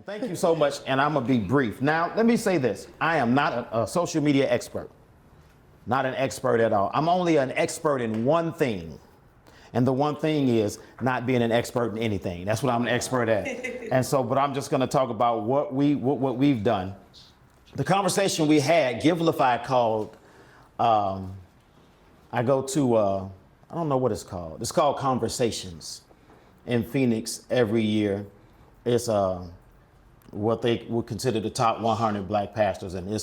Thank you so much, and I'm gonna be brief. Now, let me say this. I am not a social media expert. Not an expert at all. I'm only an expert in one thing. And the one thing is not being an expert in anything. That's what I'm an expert at. And so, but I'm just gonna talk about what we've done. The conversation we had, Givelify called, I go to, I don't know what it's called. It's called Conversations in Phoenix every year. It's what they would consider the top 100 black pastors, and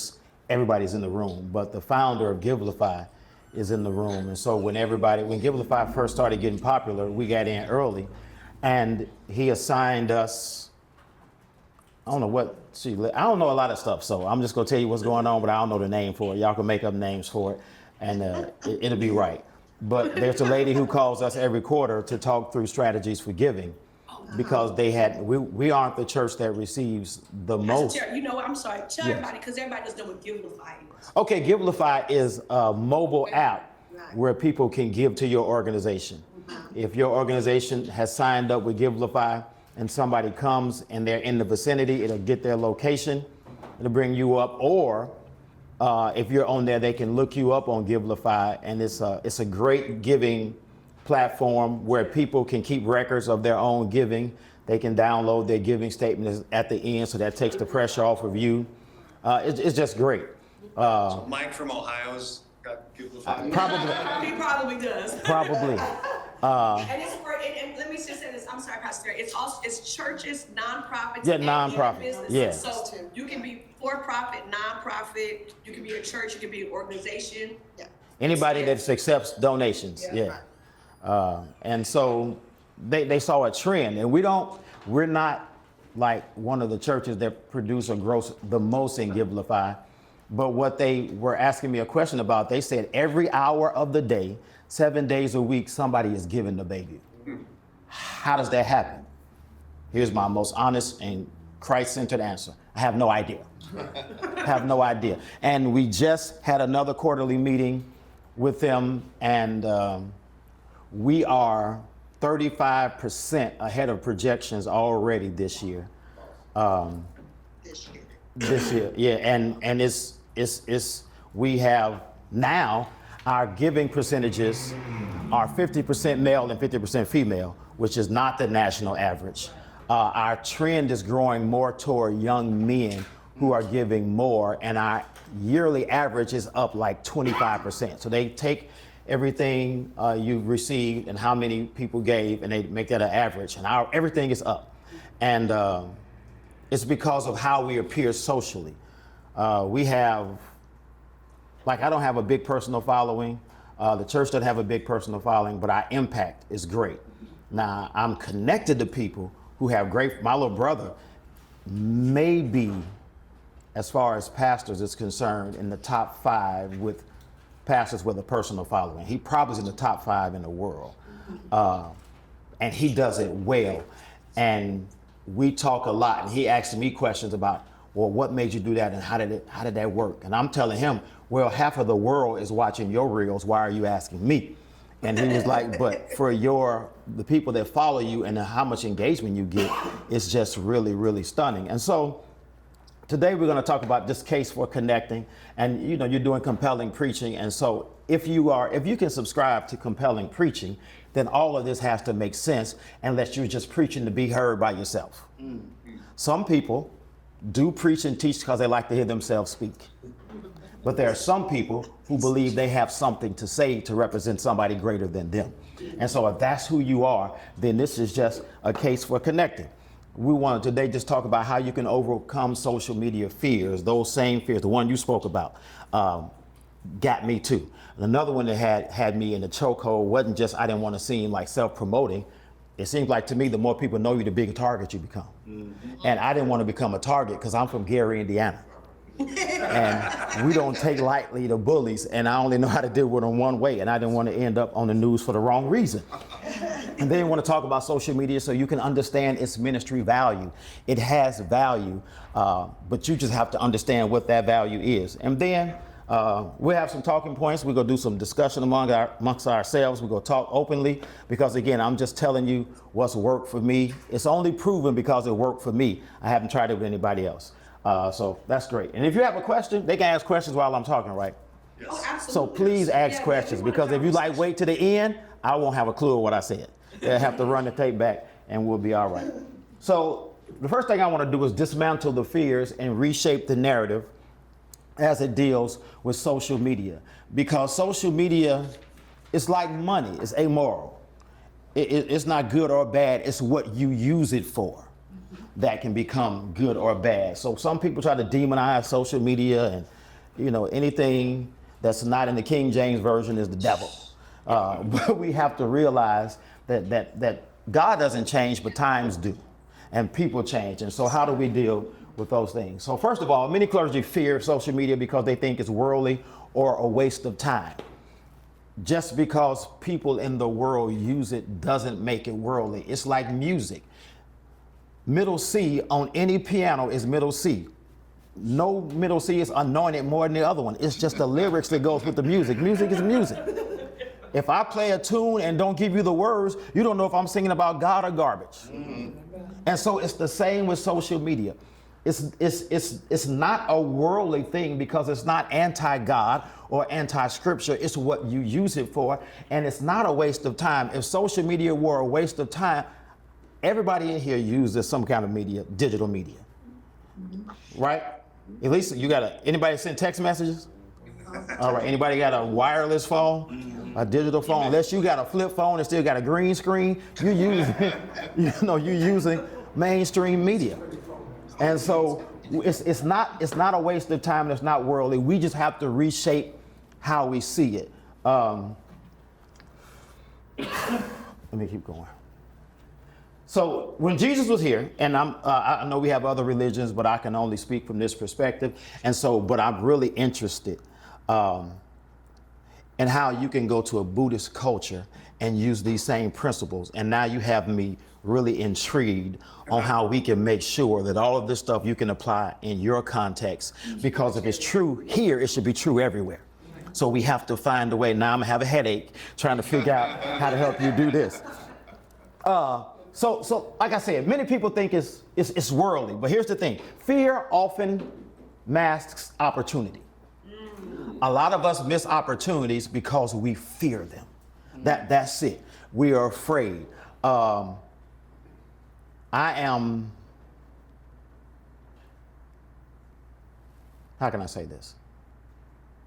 everybody's in the room. But the founder of Givelify is in the room. And so when Givelify first started getting popular, we got in early, and he assigned us, I don't know a lot of stuff, so I'm just gonna tell you what's going on, but I don't know the name for it. Y'all can make up names for it, and it'll be right. But there's a lady who calls us every quarter to talk through strategies for giving, because we aren't the church that receives the most. You know what, I'm sorry, tell everybody, because everybody doesn't know what Givelify is. Okay, Givelify is a mobile app where people can give to your organization. If your organization has signed up with Givelify and somebody comes and they're in the vicinity, it'll get their location, it'll bring you up, or if you're on there, they can look you up on Givelify, and it's a great giving platform where people can keep records of their own giving. They can download their giving statements at the end, so that takes the pressure off of you. It's just great. So Mike from Ohio's got Givelify? Probably. He probably does. Probably. And it's for, and let me just say this, I'm sorry, Pastor, it's churches, nonprofits. Yeah, and nonprofit, businesses. yeah. So you can be for-profit, nonprofit, you can be a church, you can be an organization. Yeah. Anybody that accepts donations, yeah. And so they saw a trend, and we're not like one of the churches that produce or gross the most in Givelify. But what they were asking me a question about, they said every hour of the day, 7 days a week, somebody is giving the baby. How does that happen? Here's my most honest and Christ-centered answer. I have no idea. I have no idea. And we just had another quarterly meeting with them, and we are 35% ahead of projections already this year. This year, yeah, and it's we have now our giving percentages are 50% male and 50% female, which is not the national average. Our trend is growing more toward young men who are giving more, and our yearly average is up like 25%. So they take everything you received and how many people gave, and they make that an average, and everything is up. And it's because of how we appear socially. We have, like, I don't have a big personal following. The church doesn't have a big personal following, but our impact is great. Now, I'm connected to people who have my little brother may be, as far as pastors is concerned, in the top 5 with pastors with a personal following. He probably is in the top 5 in the world. And he does it well. And we talk a lot, and he asks me questions about, well, what made you do that, and how did that work? And I'm telling him, well, half of the world is watching your reels. Why are you asking me? And he was like, but for the people that follow you and how much engagement you get, it's just really, really stunning. And so today we're going to talk about this case for connecting, and you're doing compelling preaching. And so if you can subscribe to compelling preaching, then all of this has to make sense unless you're just preaching to be heard by yourself. Mm-hmm. Some people do preach and teach because they like to hear themselves speak. But there are some people who believe they have something to say to represent somebody greater than them. And so if that's who you are, then this is just a case for connecting. We wanted today just talk about how you can overcome social media fears, those same fears. The one you spoke about got me too. Another one that had me in the chokehold wasn't just I didn't want to seem like self-promoting. It seems like to me the more people know you, the bigger target you become. Mm-hmm. And I didn't want to become a target because I'm from Gary, Indiana. And we don't take lightly the bullies, and I only know how to deal with them one way, and I didn't want to end up on the news for the wrong reason. And then want to talk about social media so you can understand its ministry value. It has value, but you just have to understand what that value is. And then We'll have some talking points. We're going to do some discussion amongst ourselves. We're going to talk openly because, again, I'm just telling you what's worked for me. It's only proven because it worked for me. I haven't tried it with anybody else. So that's great. And if you have a question, they can ask questions while I'm talking, right? Yes. Oh, absolutely. So please ask Yeah, questions, we want a because if you like conversation. wait to the end, I won't have a clue of what I said. They'll have to run the tape back and we'll be all right. So the first thing I want to do is dismantle the fears and reshape the narrative as it deals with social media, because social media is like money. It's amoral. It's not good or bad. It's what you use it for that can become good or bad. So some people try to demonize social media, and anything that's not in the King James Version is the devil. But we have to realize that God doesn't change, but times do, and people change. And so how do we deal with those things? So first of all, many clergy fear social media because they think it's worldly or a waste of time. Just because people in the world use it doesn't make it worldly. It's like music. Middle C on any piano is middle C. No middle C is anointed more than the other one. It's just the lyrics that goes with the music. Music is music. If I play a tune and don't give you the words, you don't know if I'm singing about God or garbage. And so it's the same with social media. It's not a worldly thing because it's not anti-God or anti-scripture. It's what you use it for, and it's not a waste of time. If social media were a waste of time, everybody in here uses some kind of media, digital media, right? At least anybody send text messages? All right, anybody got a wireless phone, a digital phone? Unless you got a flip phone and still got a green screen, you're using mainstream media. And so it's not a waste of time. It's not worldly. We just have to reshape how we see it. Let me keep going. So when Jesus was here, and I know we have other religions, but I can only speak from this perspective. And so, but I'm really interested in how you can go to a Buddhist culture and use these same principles. And now you have me really intrigued on how we can make sure that all of this stuff you can apply in your context, because if it's true here, it should be true everywhere. So we have to find a way. Now I'm gonna have a headache trying to figure out how to help you do this. So like I said, many people think it's worldly, but here's the thing. Fear often masks opportunity. A lot of us miss opportunities because we fear them. That's it. We are afraid. How can I say this?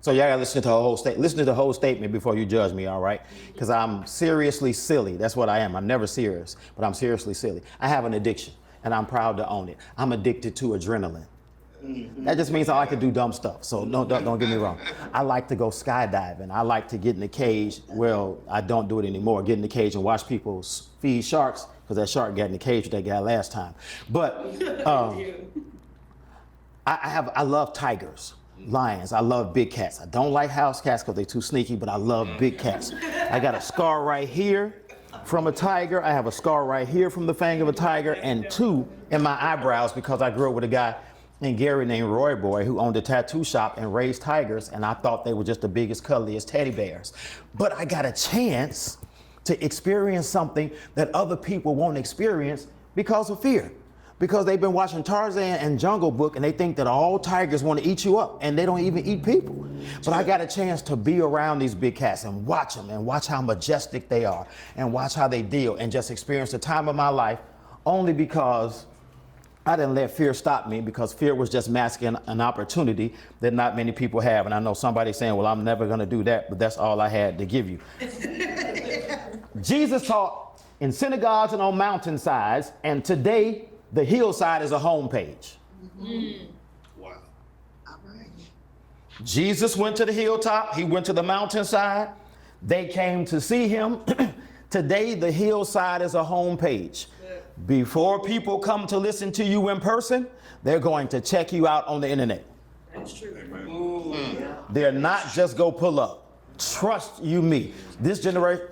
So y'all gotta listen to the whole statement before you judge me, all right? Because I'm seriously silly. That's what I am. I'm never serious, but I'm seriously silly. I have an addiction, and I'm proud to own it. I'm addicted to adrenaline. That just means I like to do dumb stuff. So don't get me wrong. I like to go skydiving. I like to get in the cage. Well, I don't do it anymore. Get in the cage and watch people feed sharks, because that shark got in the cage with that guy last time. But I love tigers, lions. I love big cats. I don't like house cats because they're too sneaky, but I love big cats. I got a scar right here from a tiger. I have a scar right here from the fang of a tiger, and 2 in my eyebrows because I grew up with a guy named Gary named Roy Boy, who owned a tattoo shop and raised tigers, and I thought they were just the biggest, cuddliest teddy bears. But I got a chance to experience something that other people won't experience because of fear. Because they've been watching Tarzan and Jungle Book, and they think that all tigers want to eat you up, and they don't even eat people. But I got a chance to be around these big cats and watch them, and watch how majestic they are, and watch how they deal, and just experience the time of my life, only because I didn't let fear stop me, because fear was just masking an opportunity that not many people have. And I know somebody saying, well, I'm never going to do that, but that's all I had to give you. Jesus taught in synagogues and on mountainsides, and today the hillside is a homepage. Wow. Jesus went to the hilltop. He went to the mountainside. They came to see him. Today, the hillside is a homepage. Before people come to listen to you in person, they're going to check you out on the internet. That's true. They're not just go pull up. Trust you me. This generation,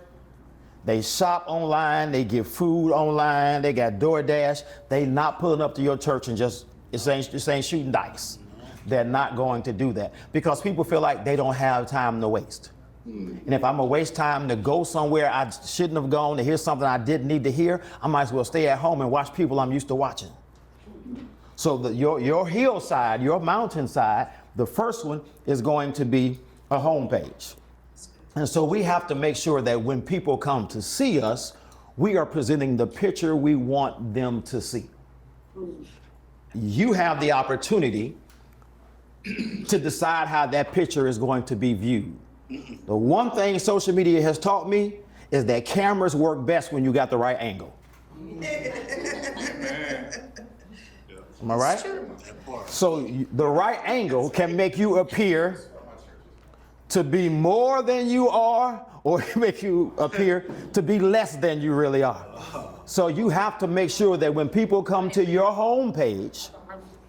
they shop online, they get food online, they got DoorDash. They not pulling up to your church and just, this ain't shooting dice. they're not going to do that because people feel like they don't have time to waste. And if I'm gonna waste time to go somewhere I shouldn't have gone to hear something I didn't need to hear, I might as well stay at home and watch people I'm used to watching. So your hillside, your mountainside, the first one is going to be a homepage. And so we have to make sure that when people come to see us, we are presenting the picture we want them to see. You have the opportunity to decide how that picture is going to be viewed. The one thing social media has taught me is that cameras work best when you got the right angle. Am I right? So the right angle can make you appear to be more than you are, or make you appear to be less than you really are. So you have to make sure that when people come to your homepage,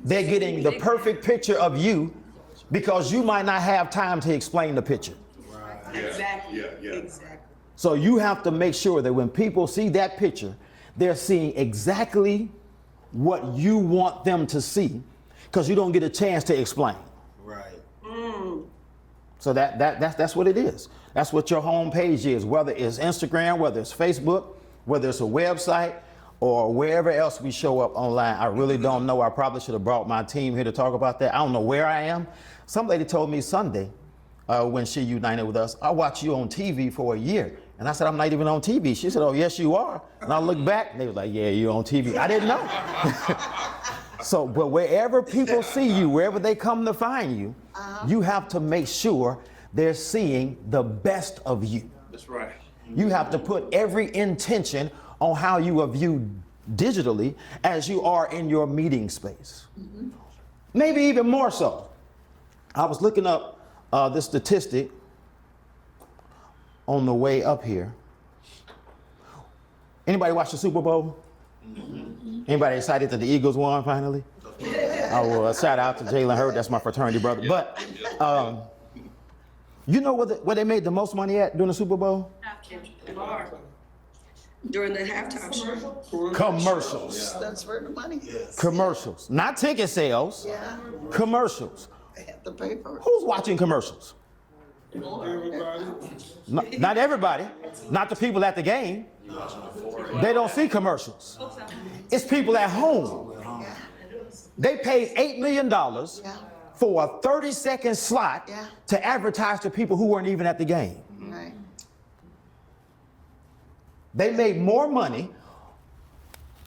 they're getting the perfect picture of you, because you might not have time to explain the picture. Exactly. Yeah. Exactly. So you have to make sure that when people see that picture, they're seeing exactly what you want them to see, because you don't get a chance to explain. Right. So that's what it is. That's what your home page is, whether it's Instagram, whether it's Facebook, whether it's a website, or wherever else we show up online. I really don't know. I probably should have brought my team here to talk about that. I don't know where I am. Some lady told me Sunday, when she united with us, I watched you on TV for a year. And I said, I'm not even on TV. She said, oh, yes, you are. And I looked back, and they was like, yeah, you're on TV. I didn't know. So, but wherever people see you, wherever they come to find you, you have to make sure they're seeing the best of you. That's right. You have to put every intention on how you are viewed digitally as you are in your meeting space. Maybe even more so. I was looking up this statistic on the way up here. Anybody watch the Super Bowl? Anybody excited that the Eagles won finally? Well, shout out to Jalen Hurts, that's my fraternity brother. But you know where they made the most money at during the Super Bowl? During the halftime show. Commercials. That's where the money is. Commercials. Not ticket sales. Yeah. Commercials. They have to pay for it. Who's watching commercials? Not everybody. Not the people at the game. They don't see commercials. It's people at home. Yeah. They paid $8 million Yeah. for a 30-second slot Yeah. to advertise to people who weren't even at the game. Right. They made more money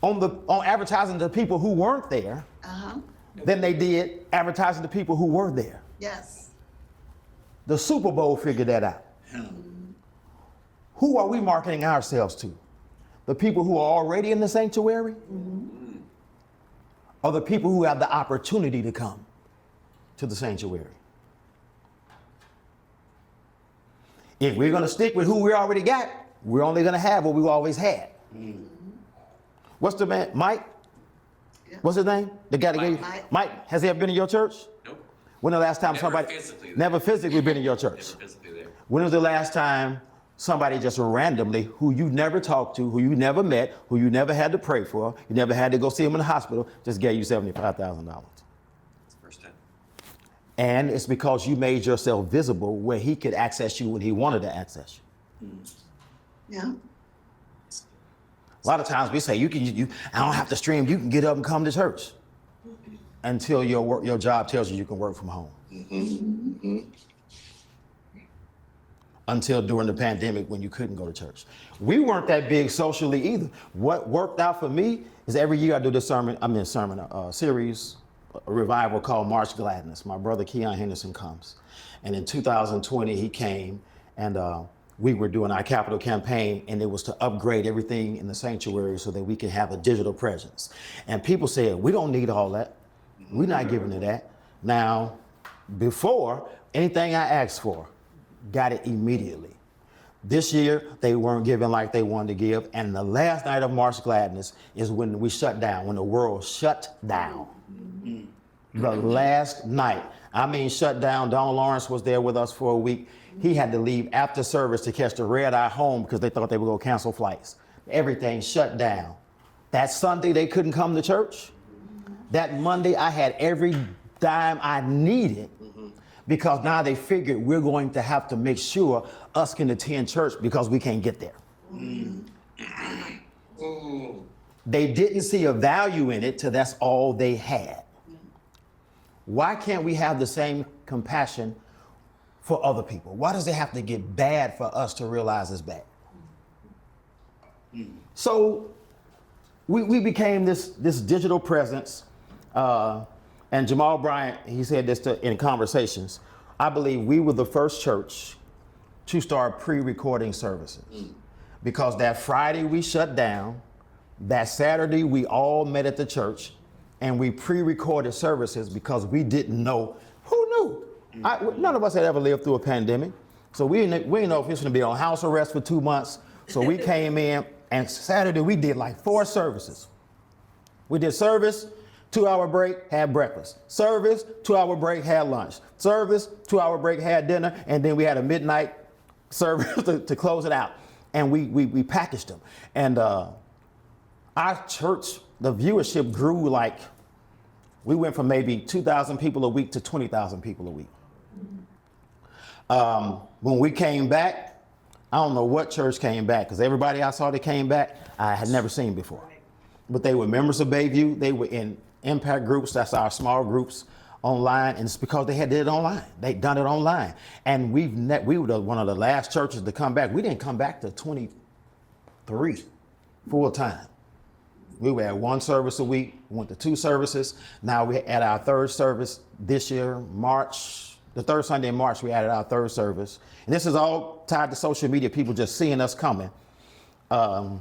on advertising to people who weren't there than they did advertising to people who were there. Yes. The Super Bowl figured that out. Who are we marketing ourselves to? The people who are already in the sanctuary? Or the people who have the opportunity to come to the sanctuary? If we're going to stick with who we already got, we're only going to have what we've always had. What's the man? Mike? Yeah. What's his name? The guy that gave you? Mike. Mike, has he ever been in your church? Nope. When the last time Never somebody physically there. never physically been in your church? Never physically there. When was the last time somebody just randomly, who you never talked to, who you never met, who you never had to pray for, you never had to go see him in the hospital, just gave you $75,000? It's the first time. And it's because you made yourself visible where he could access you when he wanted to access you. Yeah. A lot of times we say, I don't have to stream, you can get up and come to church. Until your job tells you can work from home. Until during the pandemic when you couldn't go to church. We weren't that big socially either. What worked out for me is every year I do this series, a revival called March Gladness. My brother Keon Henderson comes. And in 2020 he came and we were doing our capital campaign, and it was to upgrade everything in the sanctuary so that we could have a digital presence. And people said, we don't need all that. We're not giving to that. Now, before, anything I asked for, got it immediately. This year, they weren't giving like they wanted to give. And the last night of March Gladness is when we shut down, when the world shut down. The last night. I mean, shut down. Don Lawrence was there with us for a week. He had to leave after service to catch the red eye home because they thought they were going to cancel flights. Everything shut down. That Sunday, they couldn't come to church. That Monday, I had every dime I needed because now they figured we're going to have to make sure us can attend church because we can't get there. They didn't see a value in it till that's all they had. Why can't we have the same compassion for other people? Why does it have to get bad for us to realize it's bad? So we became this digital presence. And Jamal Bryant, he said this in conversations. I believe we were the first church to start pre-recording services. Because that Friday we shut down, that Saturday we all met at the church and we pre-recorded services because we didn't know. Who knew? None of us had ever lived through a pandemic. So we didn't know if he was going to be on house arrest for 2 months. So we came in and Saturday we did like 4 services. We did service, 2-hour break, had breakfast. Service, 2-hour break, had lunch. Service, 2-hour break, had dinner. And then we had a midnight service to close it out. And we packaged them. And our church, the viewership grew like, we went from maybe 2,000 people a week to 20,000 people a week. When we came back, I don't know what church came back, because everybody I saw that came back, I had never seen before. But they were members of Bayview. They were in impact groups. That's our small groups online. And it's because they had did it online. They'd done it online. And we were one of the last churches to come back. We didn't come back to 23 full time. We were at 1 service a week, went to 2 services. Now we're at our 3rd service this year, March, the 3rd Sunday in March, we added our 3rd service. And this is all tied to social media, people just seeing us coming. We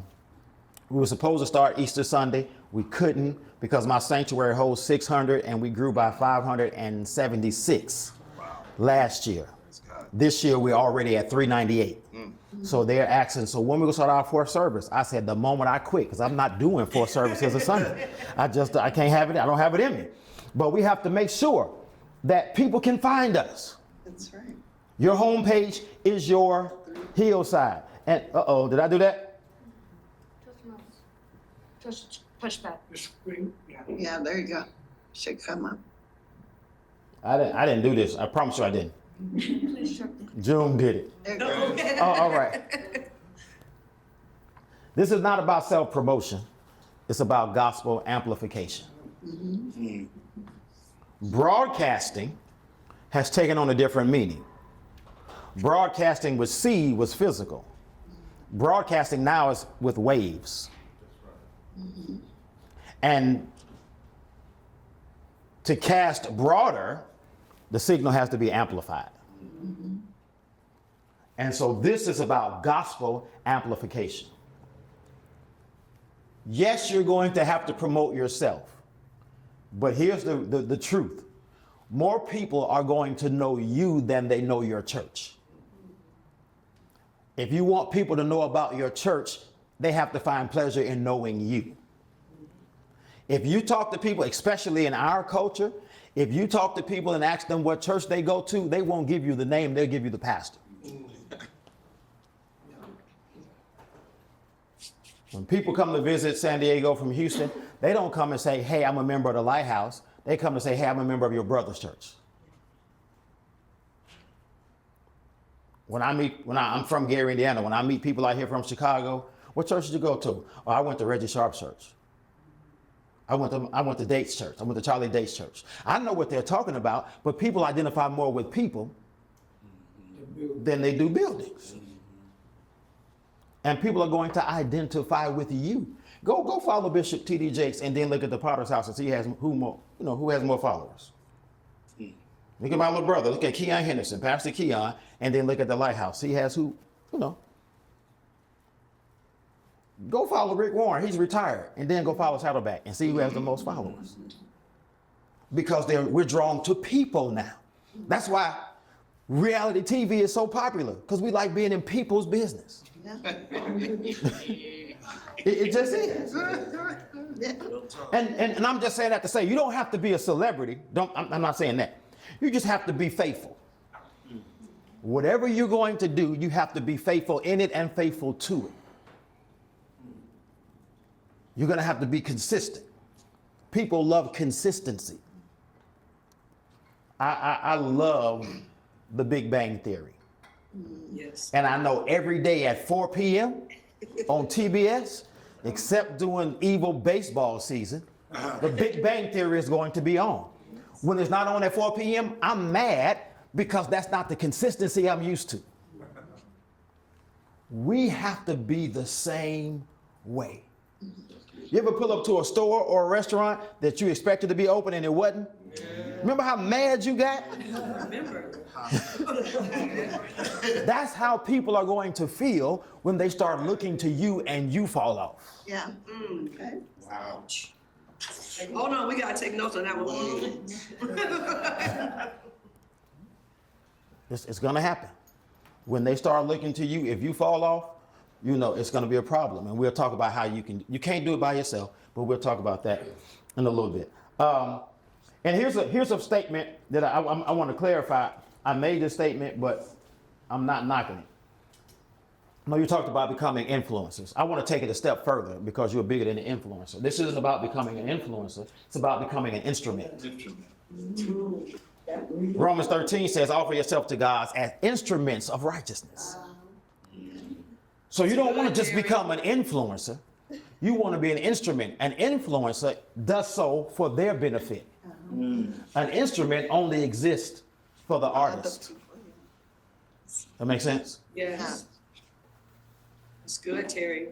were supposed to start Easter Sunday. We couldn't because my sanctuary holds 600 and we grew by 576 last year. This year we're already at 398. So they're asking, so when we gonna start our 4th service? I said, the moment I quit, because I'm not doing 4 services a Sunday. I can't have it, I don't have it in me. But we have to make sure that people can find us. That's right. Your homepage is your hillside. And did I do that? Just push back. Yeah, there you go. Should come up. I didn't do this. I promise you I didn't. Please check. June did it. There you go. Oh, all right. This is not about self-promotion. It's about gospel amplification. Broadcasting has taken on a different meaning. Broadcasting with C was physical. Broadcasting now is with waves. And to cast broader, the signal has to be amplified. And so this is about gospel amplification. Yes, you're going to have to promote yourself. But here's the truth. More people are going to know you than they know your church. If you want people to know about your church, they have to find pleasure in knowing you. If you talk to people, especially in our culture, if you talk to people and ask them what church they go to, they won't give you the name, they'll give you the pastor. When people come to visit San Diego from Houston, they don't come and say, hey, I'm a member of the Lighthouse. They come to say, hey, I'm a member of your brother's church. I'm from Gary, Indiana. When I meet people out here from Chicago, what church did you go to? Oh, I went to Reggie Sharp's church. I went to Dates Church. I went to Charlie Dates Church. I know what they're talking about, but people identify more with people than they do buildings. And people are going to identify with you. Go follow Bishop T.D. Jakes and then look at the Potter's House and see who has more followers. Look at my little brother. Look at Keon Henderson, Pastor Keon, and then look at the Lighthouse. He has who. Go follow Rick Warren. He's retired. And then go follow Saddleback and see who has the most followers. Because we're drawn to people now. That's why reality TV is so popular, because we like being in people's business. Yeah. It just is. Yeah. And I'm just saying that to say, you don't have to be a celebrity. I'm not saying that. You just have to be faithful. Whatever you're going to do, you have to be faithful in it and faithful to it. You're going to have to be consistent. People love consistency. I love the Big Bang Theory. Yes. And I know every day at 4 p.m. on TBS, except during evil baseball season, the Big Bang Theory is going to be on. When it's not on at 4 p.m., I'm mad because that's not the consistency I'm used to. We have to be the same way. You ever pull up to a store or a restaurant that you expected to be open and it wasn't? Remember how mad you got? Remember. That's how people are going to feel when they start looking to you and you fall off. Yeah. Okay. Wow. Hold on, we gotta take notes on that one. It's going to happen. When they start looking to you, if you fall off, you know it's going to be a problem. And we'll talk about how you can't do it by yourself, but we'll talk about that in a little bit. And here's a statement that I want to clarify. I made this statement, but I'm not knocking it. No, you talked about becoming influencers. I want to take it a step further because you're bigger than an influencer. This isn't about becoming an influencer. It's about becoming an instrument. Romans 13 says, offer yourself to God as instruments of righteousness. So you don't want to just become an influencer. You want to be an instrument. An influencer does so for their benefit. An instrument only exists for the artist. That makes sense? Yes. It's good, Terry.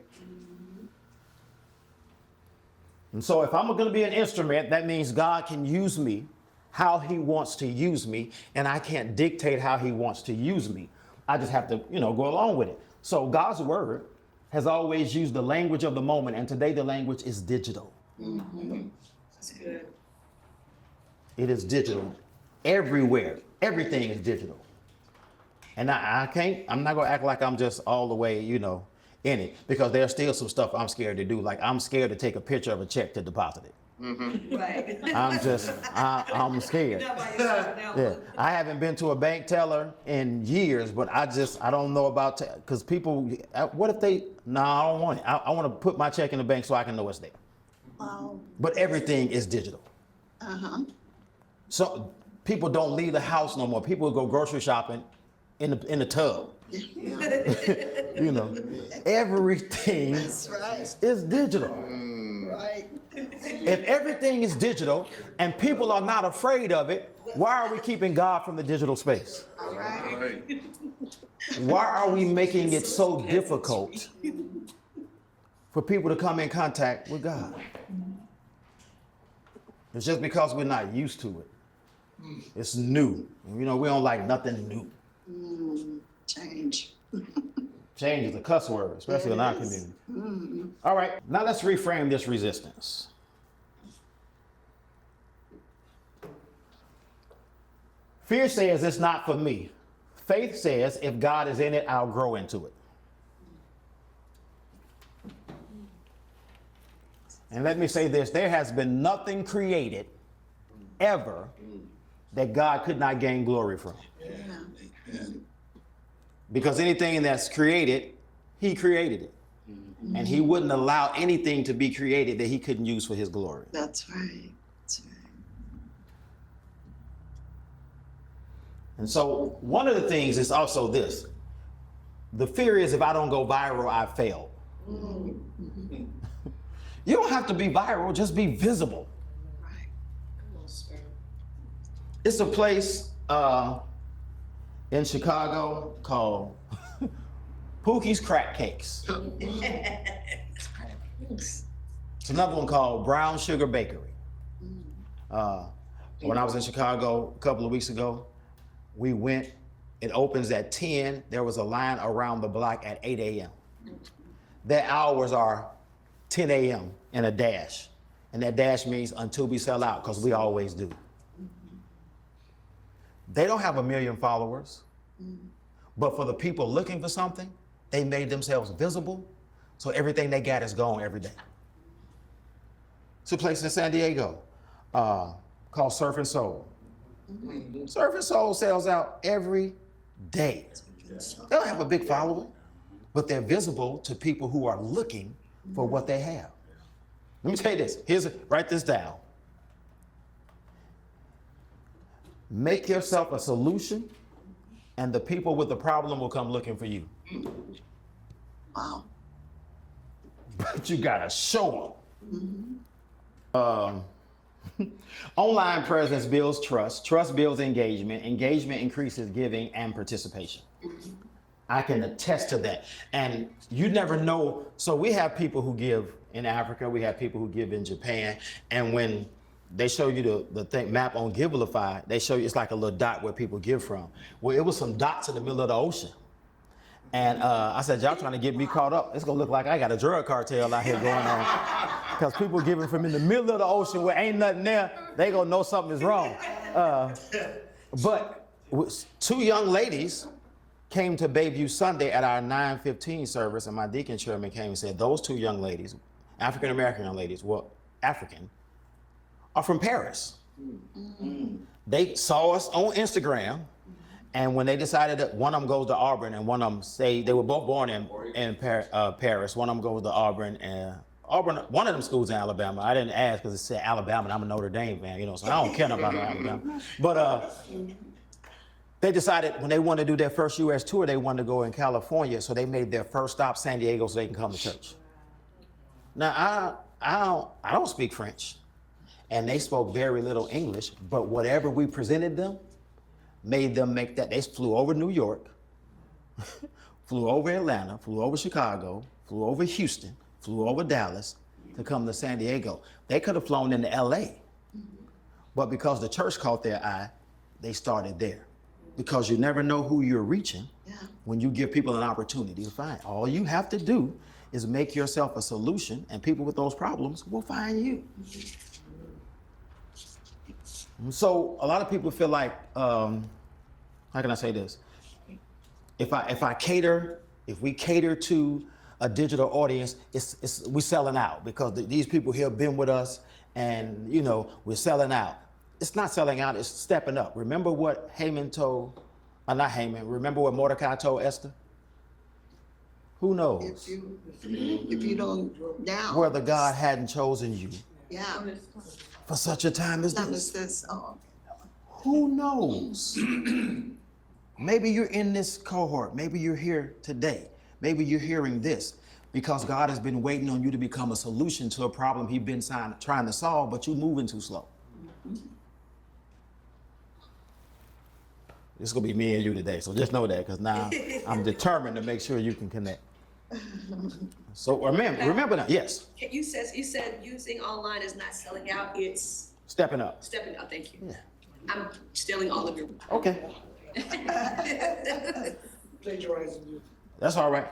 And so if I'm going to be an instrument, that means God can use me how he wants to use me, and I can't dictate how he wants to use me. I just have to, go along with it. So God's word has always used the language of the moment, and today the language is digital. That's good. It is digital. Everywhere. Everything is digital. And I'm not going to act like I'm just all the way, in it, because there's still some stuff I'm scared to do. Like I'm scared to take a picture of a check to deposit it. Right. I'm scared. Not by yourself now. Yeah, I haven't been to a bank teller in years, but I don't know about, because people, what if they, no, I don't want it. I want to put my check in the bank so I can know it's there. Wow. But everything is digital. So people don't leave the house no more. People go grocery shopping in the tub. Everything That's right. is digital. Right. If everything is digital and people are not afraid of it, why are we keeping God from the digital space? All right. Why are we making it so difficult for people to come in contact with God? It's just because we're not used to it. It's new. We don't like nothing new. Change. Change is a cuss word, especially in our community. All right, now let's reframe this resistance. Fear says it's not for me. Faith says if God is in it, I'll grow into it. And let me say this, there has been nothing created ever that God could not gain glory from. Because anything that's created, he created it. And he wouldn't allow anything to be created that he couldn't use for his glory. That's right. That's right. And so one of the things is also this. The fear is if I don't go viral, I fail. You don't have to be viral, just be visible. Right. It's a place in Chicago called Pookie's Crack Cakes. It's another one called Brown Sugar Bakery. When I was in Chicago a couple of weeks ago, we went, it opens at 10. There was a line around the block at 8 a.m. Their hours are 10 a.m. and a dash. And that dash means until we sell out, because we always do. They don't have 1 million followers, but for the people looking for something, they made themselves visible, so everything they got is gone every day. It's a place in San Diego called Surf and Soul. Surf and Soul sells out every day. They don't have a big following, but they're visible to people who are looking for what they have. Let me tell you this. Write this down. Make yourself a solution, and the people with the problem will come looking for you. Wow. But you gotta show them. Online presence builds trust. Trust builds engagement. Engagement increases giving and participation. I can attest to that. And you never know. So we have people who give in Africa. We have people who give in Japan. And when they show you the thing, map on Givelify, they show you it's like a little dot where people give from. Well, it was some dots in the middle of the ocean. And I said, y'all trying to get me caught up. It's gonna look like I got a drug cartel out here going on. Because people giving from in the middle of the ocean where ain't nothing there, they gonna know something is wrong. But two young ladies came to Bayview Sunday at our 9:15 service, and my deacon chairman came and said, those two young ladies, African-American young ladies, well, African, are from Paris. They saw us on Instagram, and when they decided that one of them goes to Auburn and one of them they were both born in Paris. One of them goes to Auburn, and Auburn, one of them schools in Alabama. I didn't ask because it said Alabama, and I'm a Notre Dame fan, so I don't care about Alabama. But they decided when they wanted to do their first U.S. tour, they wanted to go in California, so they made their first stop San Diego so they can come to church. Now, I don't speak French, and they spoke very little English, but whatever we presented them made them make that. They flew over New York, flew over Atlanta, flew over Chicago, flew over Houston, flew over Dallas to come to San Diego. They could have flown into LA, but because the church caught their eye, they started there. Because you never know who you're reaching when you give people an opportunity to find. All you have to do is make yourself a solution, and people with those problems will find you. So a lot of people feel like, how can I say this? If we cater to a digital audience, we're selling out because these people here have been with us, and we're selling out. It's not selling out, it's stepping up. Remember what remember what Mordecai told Esther? Who knows If you don't now. whether God hadn't chosen you Yeah. for such a time as Not this? this. Oh, Who knows? Maybe you're in this cohort. Maybe you're here today. Maybe you're hearing this because God has been waiting on you to become a solution to a problem he's been trying to solve, but you're moving too slow. This is gonna be me and you today, so just know that, because now I'm determined to make sure you can connect. So remember that, yes, You said using online is not selling out, it's stepping up. stepping out, thank you. Yeah. I'm stealing all of your. Okay, Plagiarizing you. that's all right.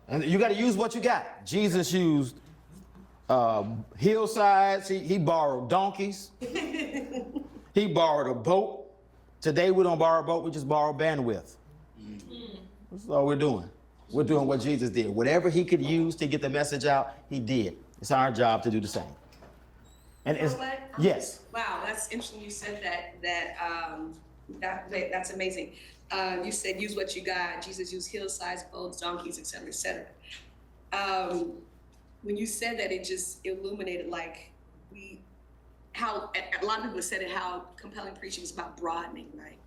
And you gotta use what you got. Jesus used hillsides, he borrowed donkeys, he borrowed a boat. Today we don't borrow a boat, we just borrow bandwidth. That's all we're doing. We're doing what Jesus did. Whatever he could use to get the message out, he did. It's our job to do the same. And it's, What? yes, Wow, that's interesting. You said that's amazing. You said use what you got. Jesus used hillsides, boats, donkeys, et cetera, et cetera. When you said that, it just illuminated how a lot of people said it, how compelling preaching is about broadening, right?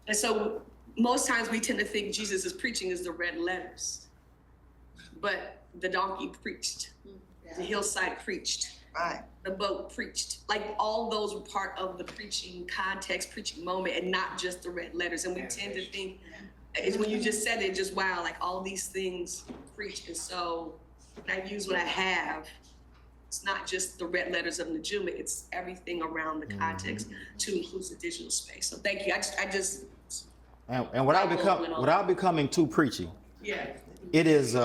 And so most times we tend to think Jesus' preaching is the red letters, but the donkey preached, the hillside preached, right. the boat preached. Like all those were part of the preaching context, preaching moment, and not just the red letters. And we tend to think, is when you just said it, just wow, like all these things preach. And so when I use what I have, it's not just the red letters of Najuma, it's everything around the context to include the digital space. So thank you. I just and without becoming too preachy, yeah. it is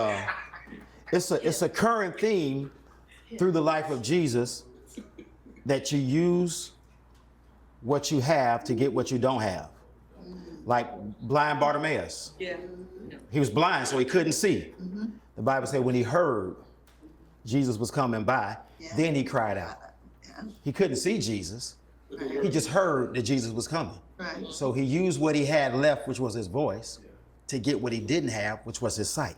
it's a current theme through the life of Jesus that you use what you have to get what you don't have. Like blind Bartimaeus. Yeah. He was blind, so he couldn't see. The Bible said when he heard Jesus was coming by, then he cried out. He couldn't see Jesus. He just heard that Jesus was coming. Right. So he used what he had left, which was his voice, to get what he didn't have, which was his sight.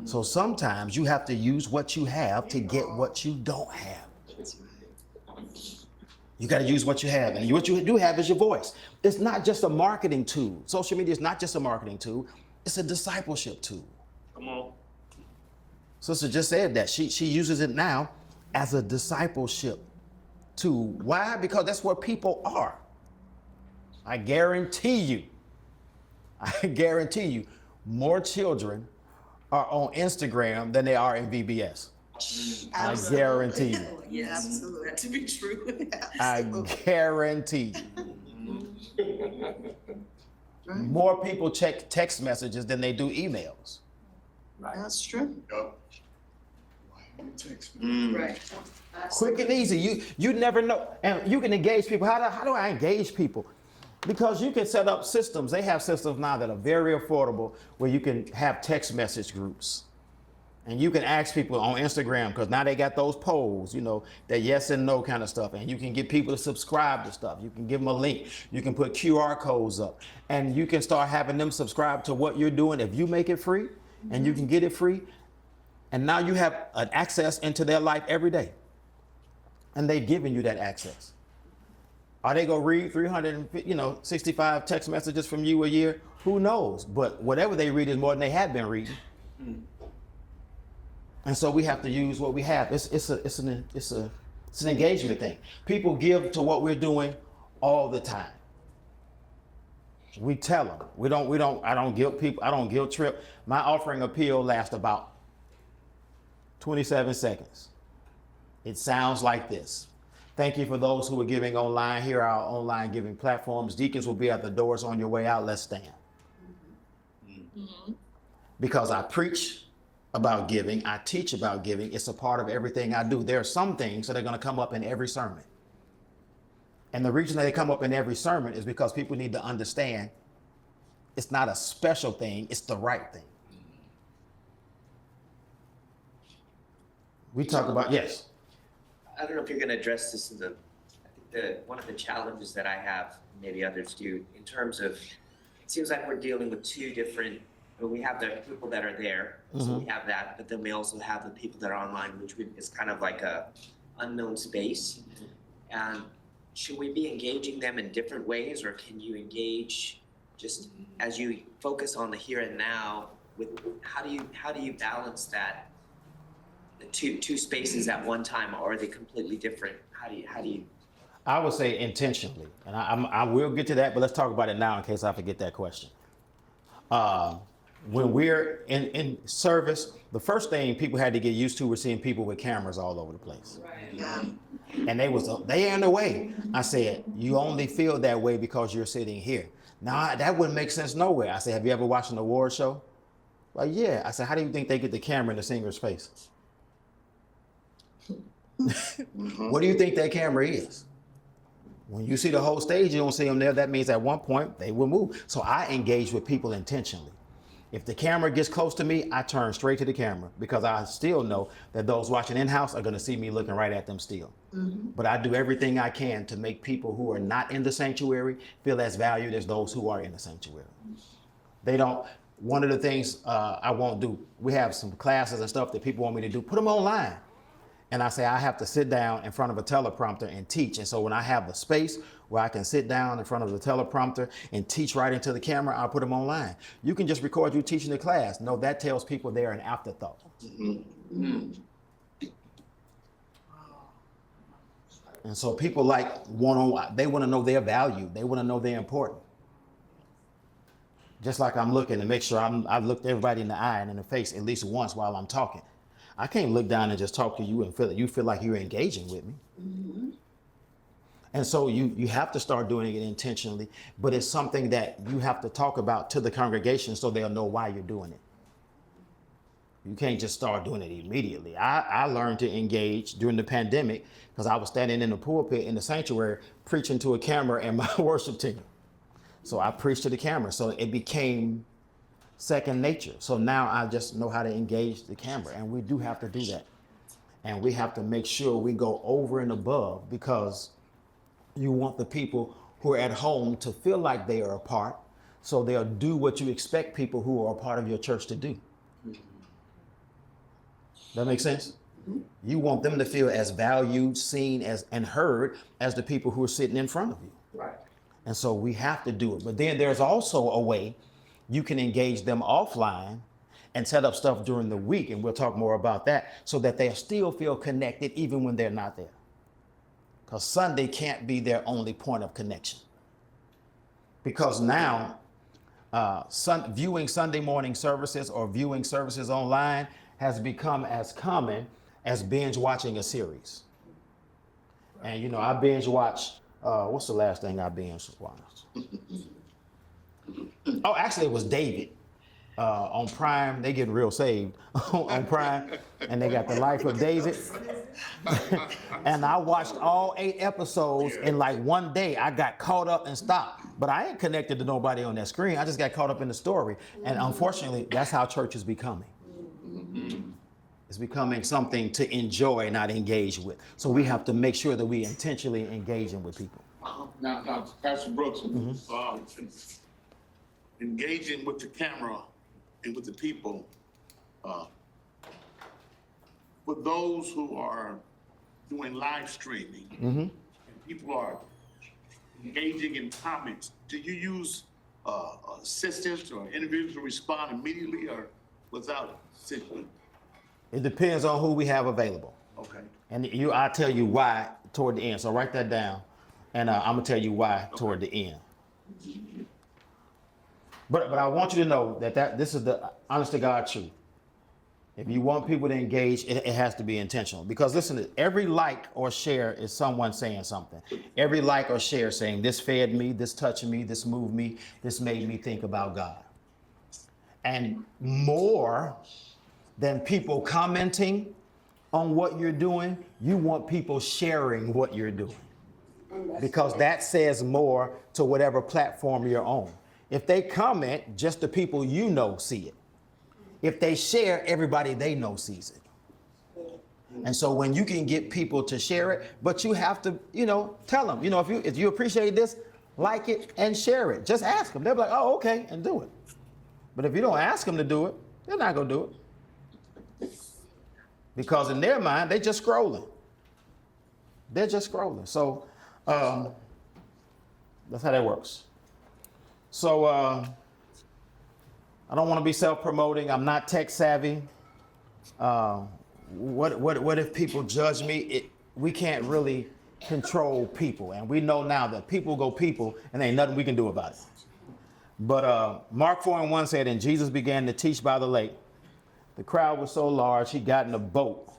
So sometimes you have to use what you have to get what you don't have. You got to use what you have. And what you do have is your voice. It's not just a marketing tool. Social media is not just a marketing tool. It's a discipleship tool. Come on. Sister just said that. She uses it now as a discipleship tool. Why? Because that's where people are. I guarantee you, more children are on Instagram than they are in VBS. I guarantee you. Yes, Absolutely. that to be true. I guarantee you. Right. More people check text messages than they do emails. That's true. Yup. Right. Quick and easy. You never know. And you can engage people. How do I engage people? Because you can set up systems. They have systems now that are very affordable where you can have text message groups. And you can ask people on Instagram, because now they got those polls, that yes and no kind of stuff. And you can get people to subscribe to stuff. You can give them a link. You can put QR codes up. And you can start having them subscribe to what you're doing if you make it free and you can get it free. And now you have an access into their life every day. And they've given you that access. Are they going to read 365 text messages from you a year? Who knows? But whatever they read is more than they have been reading. And so we have to use what we have. It's an engagement thing. People give to what we're doing all the time. We tell them. I don't guilt people. I don't guilt trip. My offering appeal lasts about 27 seconds. It sounds like this. Thank you for those who are giving online. Here are our online giving platforms. Deacons will be at the doors on your way out. Let's stand. Because I preach about giving, I teach about giving. It's a part of everything I do. There are some things that are going to come up in every sermon. And the reason they come up in every sermon is because people need to understand it's not a special thing, it's the right thing. We talk about, yes. I don't know if you're going to address this in I think one of the challenges that I have, maybe others do, in terms of, it seems like we're dealing with two different, we have the people that are there, so we have that, but then we also have the people that are online, which is kind of like a unknown space. And should we be engaging them in different ways, or can you engage just as you focus on the here and now? With how do you balance that? The two spaces at one time, or are they completely different? How do you? I would say intentionally, and I will get to that, but let's talk about it now in case I forget that question. When we're in service, the first thing people had to get used to was seeing people with cameras all over the place. Yeah. And they in the way. I said, you only feel that way because you're sitting here. Now, that wouldn't make sense nowhere. I said, have you ever watched an award show? Like, yeah. I said, how do you think they get the camera in the singer's face? What do you think that camera is? When you see the whole stage, you don't see them there. That means at one point they will move. So I engage with people intentionally. If the camera gets close to me, I turn straight to the camera because I still know that those watching in-house are going to see me looking right at them still. But I do everything I can to make people who are not in the sanctuary feel as valued as those who are in the sanctuary. They don't. One of the things I won't do, we have some classes and stuff that people want me to do, put them online. And I say I have to sit down in front of a teleprompter and teach. And so when I have a space where I can sit down in front of the teleprompter and teach right into the camera, I'll put them online. You can just record you teaching the class. No, that tells people they're an afterthought. And so people like one-on-one, they want to know their value. They want to know they're important. Just like I'm looking to make sure I've looked everybody in the eye and in the face at least once while I'm talking. I can't look down and just talk to you and feel that you feel like you're engaging with me. And so you have to start doing it intentionally, but it's something that you have to talk about to the congregation so they'll know why you're doing it. You can't just start doing it immediately. I learned to engage during the pandemic because I was standing in the pulpit in the sanctuary preaching to a camera and my worship team. So I preached to the camera. So it became second nature. So now I just know how to engage the camera, and we do have to do that. And we have to make sure we go over and above because you want the people who are at home to feel like they are a part, so they'll do what you expect people who are a part of your church to do. That make sense? You want them to feel as valued, seen, as and heard as the people who are sitting in front of you. Right. And so we have to do it. But then there's also a way you can engage them offline and set up stuff during the week. And we'll talk more about that so that they still feel connected even when they're not there. Because Sunday can't be their only point of connection. Because now, viewing Sunday morning services or viewing services online has become as common as binge watching a series. And you know, I binge watch, what's the last thing I binge watched? Oh, actually it was David. On Prime, they getting real saved on Prime, and they got The Life of David. And I watched all 8 episodes in like one day. I got caught up and stopped. But I ain't connected to nobody on that screen. I just got caught up in the story. And unfortunately, that's how church is becoming. It's becoming something to enjoy, not engage with. So we have to make sure that we intentionally engaging with people. Now, Pastor Brooks, engaging with the camera and with the people, for those who are doing live streaming, and people are engaging in comments, do you use assistants or individuals to respond immediately or without assistance? It depends on who we have available. Okay. And I'll tell you why toward the end. So write that down, and I'm gonna tell you why toward the end. But I want you to know that this is the honest to God truth. If you want people to engage, it has to be intentional. Because listen, every like or share is someone saying something. Every like or share saying, this fed me, this touched me, this moved me, this made me think about God. And more than people commenting on what you're doing, you want people sharing what you're doing. Because that says more to whatever platform you're on. If they comment, just the people you know see it. If they share, everybody they know sees it. And so when you can get people to share it, but you have to, tell them, if you appreciate this, like it and share it. Just ask them. They'll be like, oh, okay, and do it. But if you don't ask them to do it, they're not going to do it. Because in their mind, they're just scrolling. They're just scrolling. So that's how that works. So I don't want to be self-promoting. I'm not tech savvy. What if people judge me? We can't really control people. And we know now that people go people and there ain't nothing we can do about it. But Mark 4:1 said, and Jesus began to teach by the lake. The crowd was so large, he got in a boat.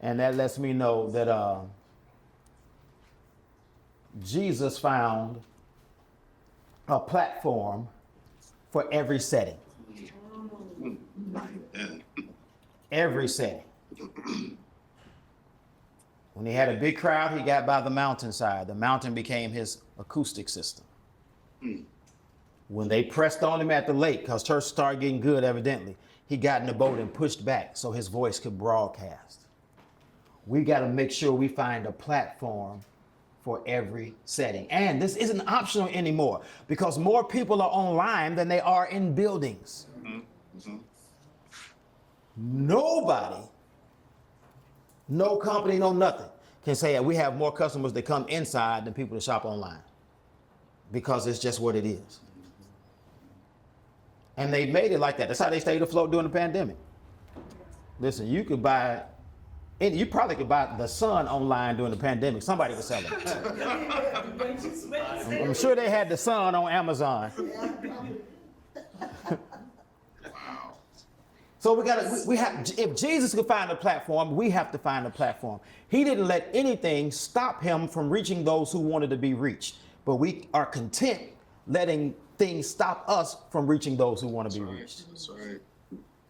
And that lets me know that Jesus found a platform for every setting. Every setting. When he had a big crowd, he got by the mountainside. The mountain became his acoustic system. When they pressed on him at the lake, because church started getting good evidently, he got in the boat and pushed back so his voice could broadcast. We got to make sure we find a platform for every setting. And this isn't optional anymore because more people are online than they are in buildings. Nobody, no company, no nothing can say we have more customers that come inside than people that shop online because it's just what it is. And they made it like that. That's how they stayed afloat during the pandemic. Listen, you probably could buy the Sun online during the pandemic. Somebody was selling it. I'm sure they had the Sun on Amazon. So if Jesus could find a platform, we have to find a platform. He didn't let anything stop him from reaching those who wanted to be reached. But we are content letting things stop us from reaching those who want to be reached. That's right.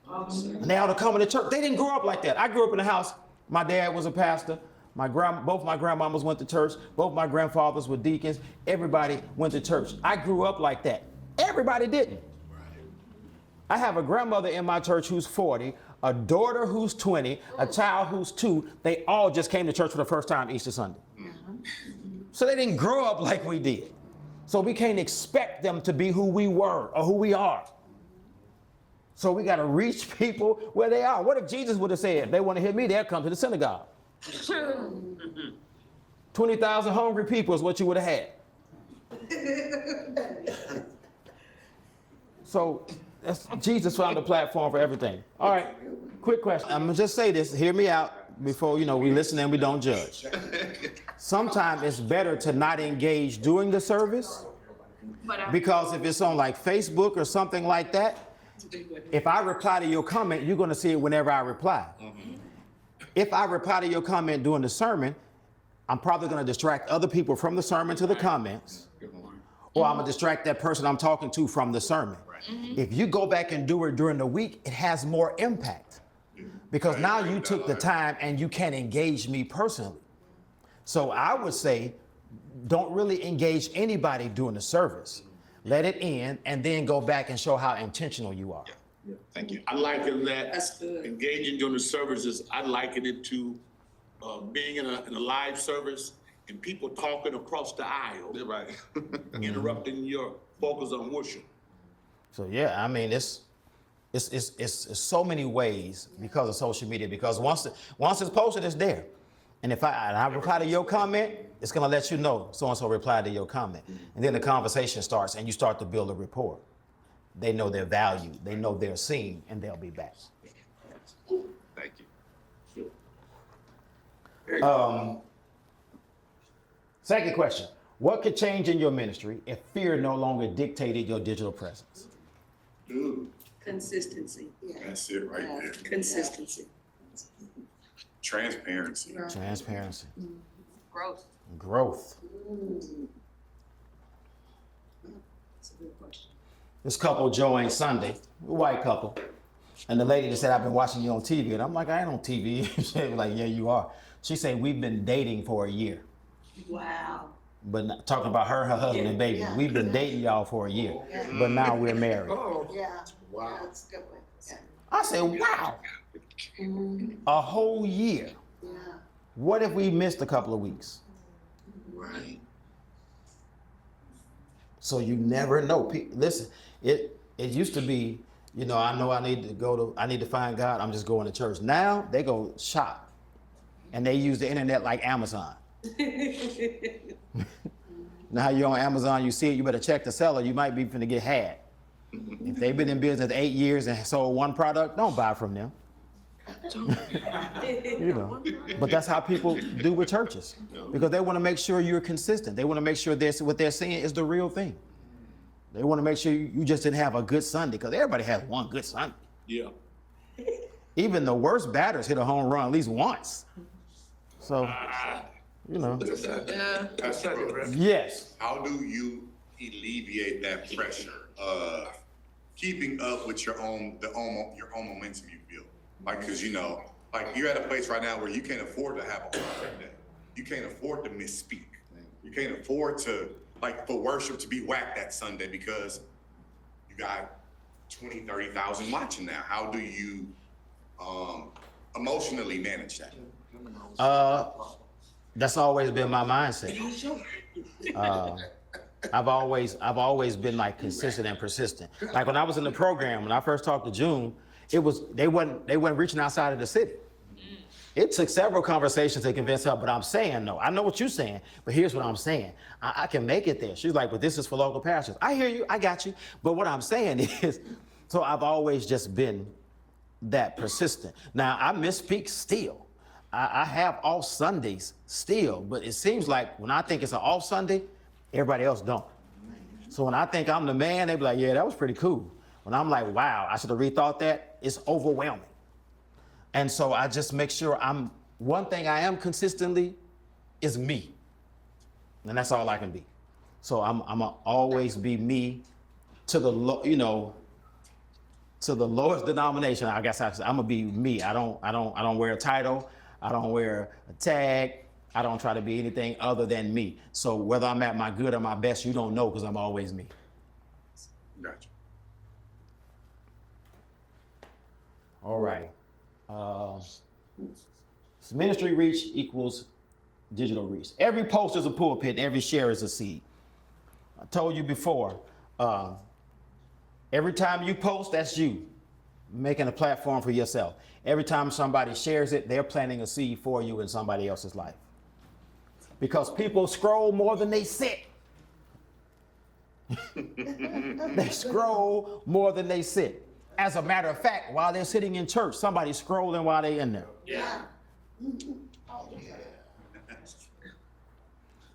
And they ought to come into church. They didn't grow up like that. I grew up in a house. My dad was a pastor. Both my grandmamas went to church. Both my grandfathers were deacons. Everybody went to church. I grew up like that. Everybody didn't. I have a grandmother in my church who's 40, a daughter who's 20, a child who's 2. They all just came to church for the first time Easter Sunday. So they didn't grow up like we did. So we can't expect them to be who we were or who we are. So we got to reach people where they are. What if Jesus would have said, if they want to hear me, they'll come to the synagogue? 20,000 hungry people is what you would have had. So Jesus found a platform for everything. All right, quick question. I'm gonna just say this, hear me out before, we listen and we don't judge. Sometimes it's better to not engage during the service, because if it's on like Facebook or something like that, if I reply to your comment, you're gonna see it whenever I reply. If I reply to your comment during the sermon, I'm probably gonna distract other people from the sermon to the comments, or I'm gonna distract that person I'm talking to from the sermon. If you go back and do it during the week, it has more impact, because now you took the time and you can engage me personally. So I would say, don't really engage anybody during the service. Let it end and then go back and show how intentional you are. Thank you. I liken that. That's good. Engaging during the services, I liken it to being in a live service and people talking across the aisle. Right. Interrupting your focus on worship. So yeah, I mean, it's so many ways because of social media, because once it's posted, it's there. And if I reply to your comment, it's gonna let you know so-and-so replied to your comment. And then the conversation starts and you start to build a rapport. They know their value, they know they're seen, and they'll be back. Thank you. Second question, what could change in your ministry if fear no longer dictated your digital presence? Dude, Consistency. that's it right there. Consistency. Transparency. Transparency, Growth. growth. That's a good question. This couple joined Sunday, a white couple, and the lady just said, I've been watching you on TV. And I'm like, I ain't on TV. She was like, yeah, you are. She said, we've been dating for a year. Wow. But talking about her husband, and baby. Yeah. We've been dating y'all for a year, but now we're married. Yeah. Wow. That's a good one. Yeah. I said, wow, a whole year. Yeah. What if we missed a couple of weeks? Right. So you never know. Listen, it used to be, I know I need to find God. I'm just going to church. Now they go shop, and they use the internet like Amazon. Now you're on Amazon, you see it, you better check the seller. You might be finna get had. If they've been in business 8 years and sold one product, don't buy from them. But that's how people do with churches, because they want to make sure you're consistent. They want to make sure what they're saying is the real thing. They want to make sure you just didn't have a good Sunday, because everybody has one good Sunday. Yeah. Even the worst batters hit a home run at least once. So, That's it. yes. How do you alleviate that pressure of keeping up with your own momentum you feel? Like, cause like you're at a place right now where you can't afford to have a perfect day. You can't afford to misspeak. You can't afford to, for worship to be whacked that Sunday because you got 20, 30,000 watching now. How do you emotionally manage that? That's always been my mindset. I've always been like consistent and persistent. Like when I was in the program, when I first talked to June, they wasn't reaching outside of the city. It took several conversations to convince her, but I'm saying no. I know what you're saying, but here's what I'm saying. I can make it there. She's like, but this is for local pastors. I hear you, I got you. But what I'm saying is, so I've always just been that persistent. Now I misspeak still. I have off Sundays still, but it seems like when I think it's an off Sunday, everybody else don't. So when I think I'm the man, they be like, yeah, that was pretty cool. When I'm like, wow, I should have rethought that, it's overwhelming. And so I just make sure one thing I am consistently is me. And that's all I can be. So I'm gonna always be me to the lowest denomination. I guess I'm gonna be me. I don't wear a title. I don't wear a tag. I don't try to be anything other than me. So whether I'm at my good or my best, you don't know, because I'm always me. Gotcha. All right. So ministry reach equals digital reach. Every post is a pulpit, every share is a seed. I told you before, every time you post, that's you. making a platform for yourself. Every time somebody shares it, they're planting a seed for you in somebody else's life. Because people scroll more than they sit. They scroll more than they sit. As a matter of fact, while they're sitting in church, somebody's scrolling while they're in there. Yeah.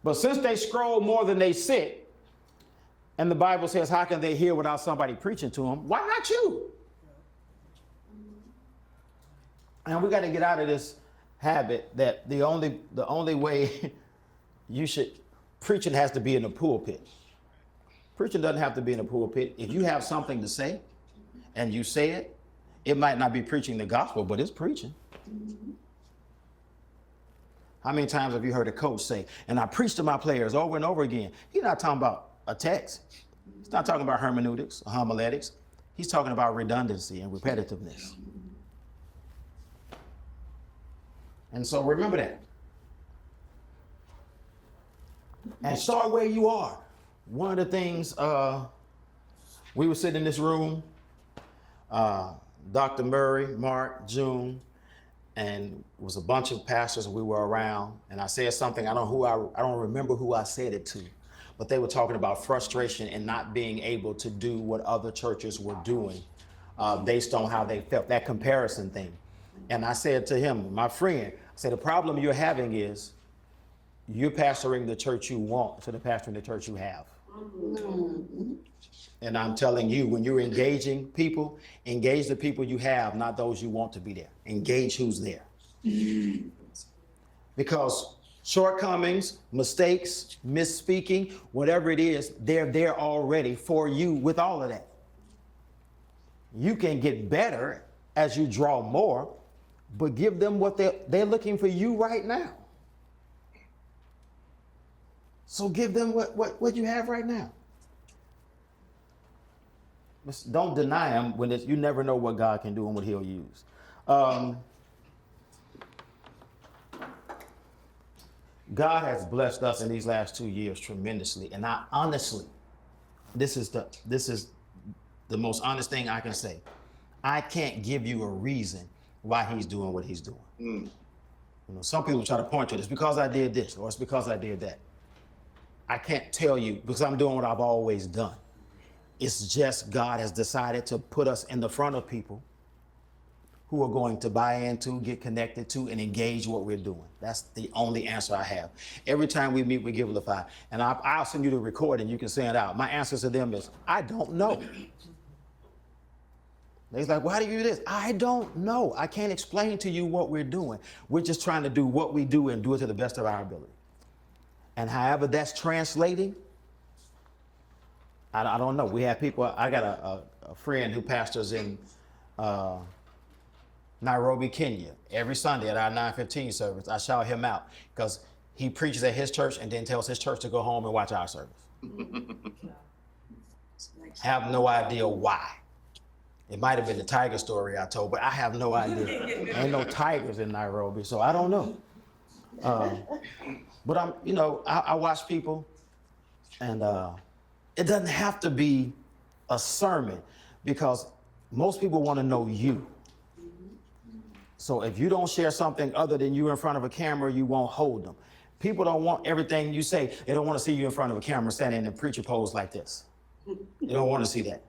But since they scroll more than they sit, and the Bible says, how can they hear without somebody preaching to them? Why not you? And we got to get out of this habit that the only way you should, preaching has to be in the pulpit. Preaching doesn't have to be in the pulpit. If you have something to say and you say it, it might not be preaching the gospel, but it's preaching. How many times have you heard a coach say, and I preach to my players over and over again? He's not talking about a text. He's not talking about hermeneutics or homiletics. He's talking about redundancy and repetitiveness. And so remember that. And start where you are. One of the things, we were sitting in this room, Dr. Murray, Mark, June, and it was a bunch of pastors we were around. And I said something, I don't remember who I said it to, but they were talking about frustration and not being able to do what other churches were doing based on how they felt, that comparison thing. And I said to him, my friend, I said, the problem you're having is you're pastoring the church you want instead of pastoring the church you have. And I'm telling you, when you're engaging people, engage the people you have, not those you want to be there. Engage who's there. Because shortcomings, mistakes, misspeaking, whatever it is, they're there already for you with all of that. You can get better as you draw more, but give them what they're looking for you right now. So give them what you have right now. Don't deny him when you never know what God can do and what he'll use. God has blessed us in these last 2 years tremendously. And I honestly, this is the most honest thing I can say. I can't give you a reason why he's doing what he's doing. You know, some people try to point to it. It's because I did this or it's because I did that. I can't tell you because I'm doing what I've always done. It's just God has decided to put us in the front of people who are going to buy into, get connected to, and engage what we're doing. That's the only answer I have. Every time we meet with Givelify, and I'll send you the recording, you can send it out. My answer to them is, I don't know. They're like, well, how do you do this? I don't know. I can't explain to you what we're doing. We're just trying to do what we do and do it to the best of our ability. And however that's translating, I don't know. We have people, I got a friend who pastors in Nairobi, Kenya. Every Sunday at our 9:15 service, I shout him out because he preaches at his church and then tells his church to go home and watch our service. Have no idea why. It might have been the tiger story I told, but I have no idea. Ain't no tigers in Nairobi, so I don't know. But I watch people, and it doesn't have to be a sermon because most people want to know you. So if you don't share something other than you in front of a camera, you won't hold them. People don't want everything you say. They don't want to see you in front of a camera standing in preacher pose like this. They don't want to see that.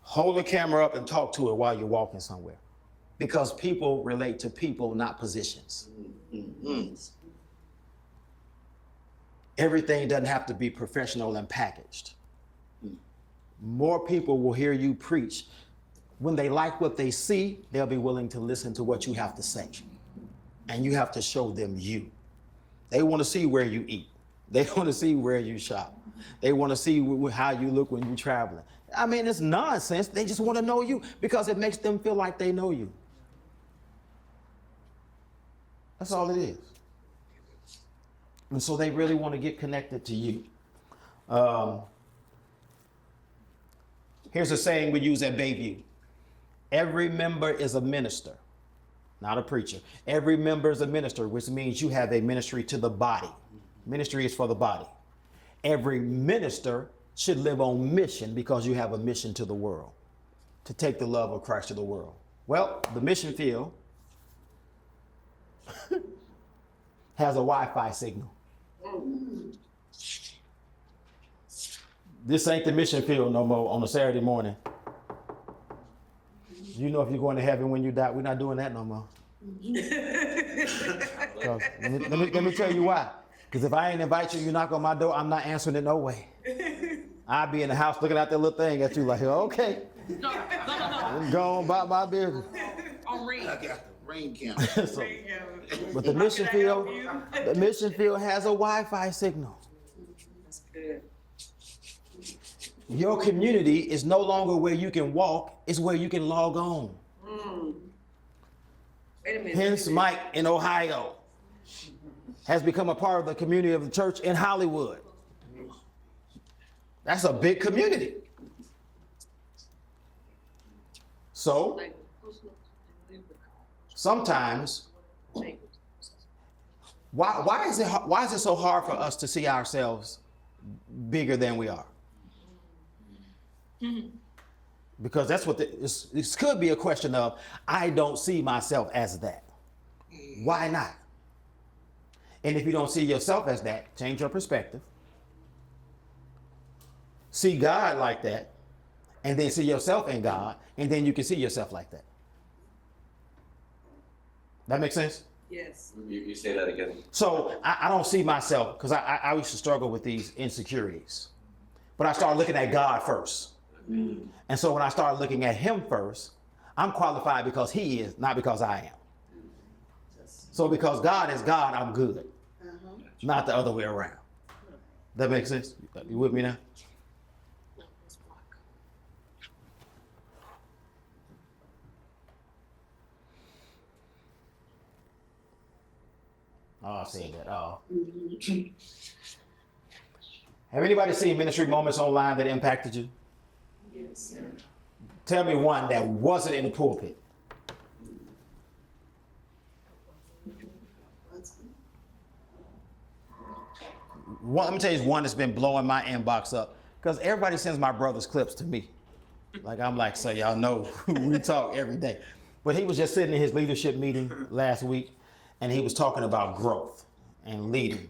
Hold the camera up and talk to it while you're walking somewhere. Because people relate to people, not positions. Everything doesn't have to be professional and packaged. More people will hear you preach. When they like what they see, they'll be willing to listen to what you have to say. And you have to show them you. They want to see where you eat. They want to see where you shop. They want to see how you look when you're traveling. I mean, it's nonsense. They just want to know you because it makes them feel like they know you. That's all it is. And so they really want to get connected to you. Here's a saying we use at Bayview. Every member is a minister, not a preacher. Every member is a minister, which means you have a ministry to the body. Ministry is for the body. Every minister should live on mission because you have a mission to the world. to take the love of Christ to the world? Well, the mission field has a Wi-Fi signal. This ain't the mission field no more on a Saturday morning. You know if you're going to heaven when you die, we're not doing that no more. 'Cause let me tell you why. Because if I ain't invite you, you knock on my door, I'm not answering it no way. I'll be in the house looking at that little thing at you like, okay, No. I'm going about my business. On read. I got the rain camera. So, but the mission field has a Wi-Fi signal. That's good. Your community is no longer where you can walk, it's where you can log on. Wait a minute. Hence, Mike in Ohio has become a part of the community of the church in Hollywood. That's a big community. So, sometimes, why is it so hard for us to see ourselves bigger than we are? Because that's what this could be a question of, I don't see myself as that. Why not? And if you don't see yourself as that, change your perspective. See God like that, and then see yourself in God, and then you can see yourself like that. That makes sense? Yes. You say that again. So I don't see myself, because I used to struggle with these insecurities. But I started looking at God first. And so when I started looking at him first, I'm qualified because he is, not because I am. So because God is God, I'm good. Not the other way around. That makes sense? You with me now? Oh, I see that. Oh. Have anybody seen ministry moments online that impacted you? Yes. Tell me one that wasn't in the pulpit. Let me tell you one that's been blowing my inbox up, because everybody sends my brother's clips to me. Like, I'm like, so y'all know we talk every day. But he was just sitting in his leadership meeting last week, and he was talking about growth and leading.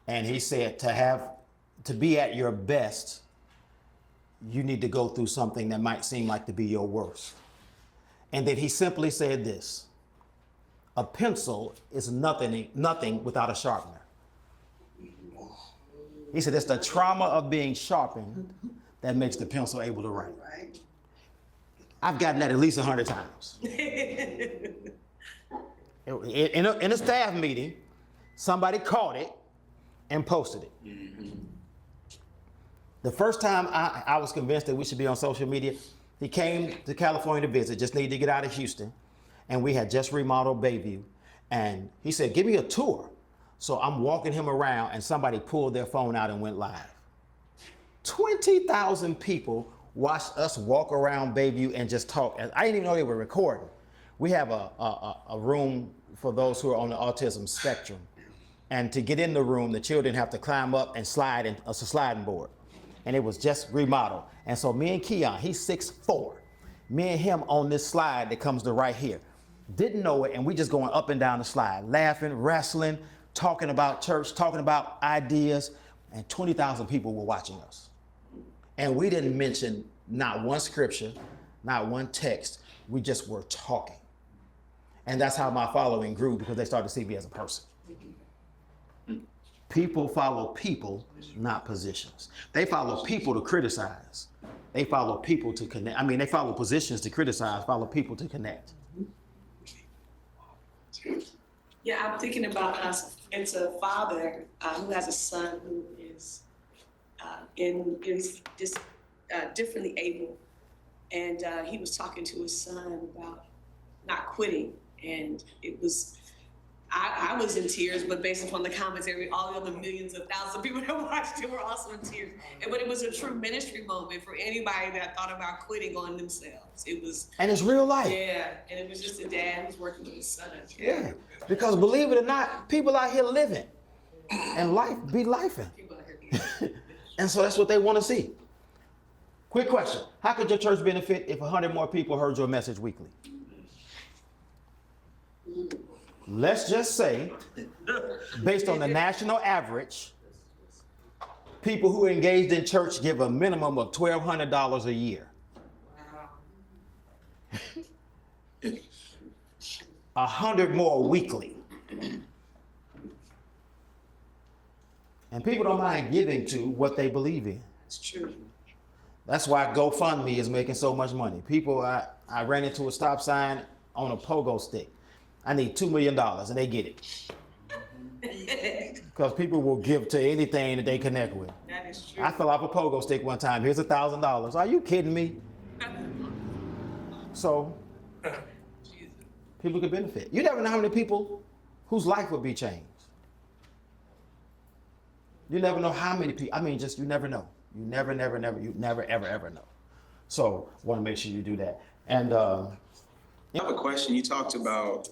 And he said to be at your best, you need to go through something that might seem like to be your worst. And then he simply said this: a pencil is nothing without a sharpener. He said it's the trauma of being sharpened that makes the pencil able to write. Right. I've gotten that at least 100 times. In a staff meeting, somebody caught it and posted it. The first time I was convinced that we should be on social media, he came to California to visit, just needed to get out of Houston, and we had just remodeled Bayview. And he said, give me a tour. So I'm walking him around, and somebody pulled their phone out and went live. 20,000 people watched us walk around Bayview and just talk. I didn't even know they were recording. We have a room for those who are on the autism spectrum. And to get in the room, the children have to climb up and slide, and it's a sliding board. And it was just remodeled. And so me and Keon, he's 6'4". Me and him on this slide that comes to right here. Didn't know it, and we just going up and down the slide, laughing, wrestling, talking about church, talking about ideas, and 20,000 people were watching us. And we didn't mention not one scripture, not one text. We just were talking. And that's how my following grew, because they started to see me as a person. People follow people, not positions. They follow people to criticize. They follow people to connect. I mean, they follow positions to criticize, follow people to connect. Yeah, I'm thinking about us. It's a father who has a son who is differently able, and he was talking to his son about not quitting, and it was. I was in tears, but based upon the commentary, all the other millions of thousands of people that watched it were also in tears. But it was a true ministry moment for anybody that thought about quitting on themselves. It was. And it's real life. Yeah, and it was just a dad who's working with his son. Yeah, because believe it or not, people out here living, and life be lifing. People out here. And so that's what they want to see. Quick question. How could your church benefit if 100 more people heard your message weekly? Let's just say, based on the national average, people who are engaged in church give a minimum of $1,200 a year. 100 more weekly. And people don't mind giving to what they believe in. It's true. That's why GoFundMe is making so much money. People, I ran into a stop sign on a pogo stick. I need $2 million and they get it. Because people will give to anything that they connect with. That is true. I fell off a pogo stick one time. Here's $1,000. Are you kidding me? So people could benefit. You never know how many people whose life would be changed. You never know how many people. I mean, just you never know. You never, ever, ever know. So want to make sure you do that. And I have a question. You talked about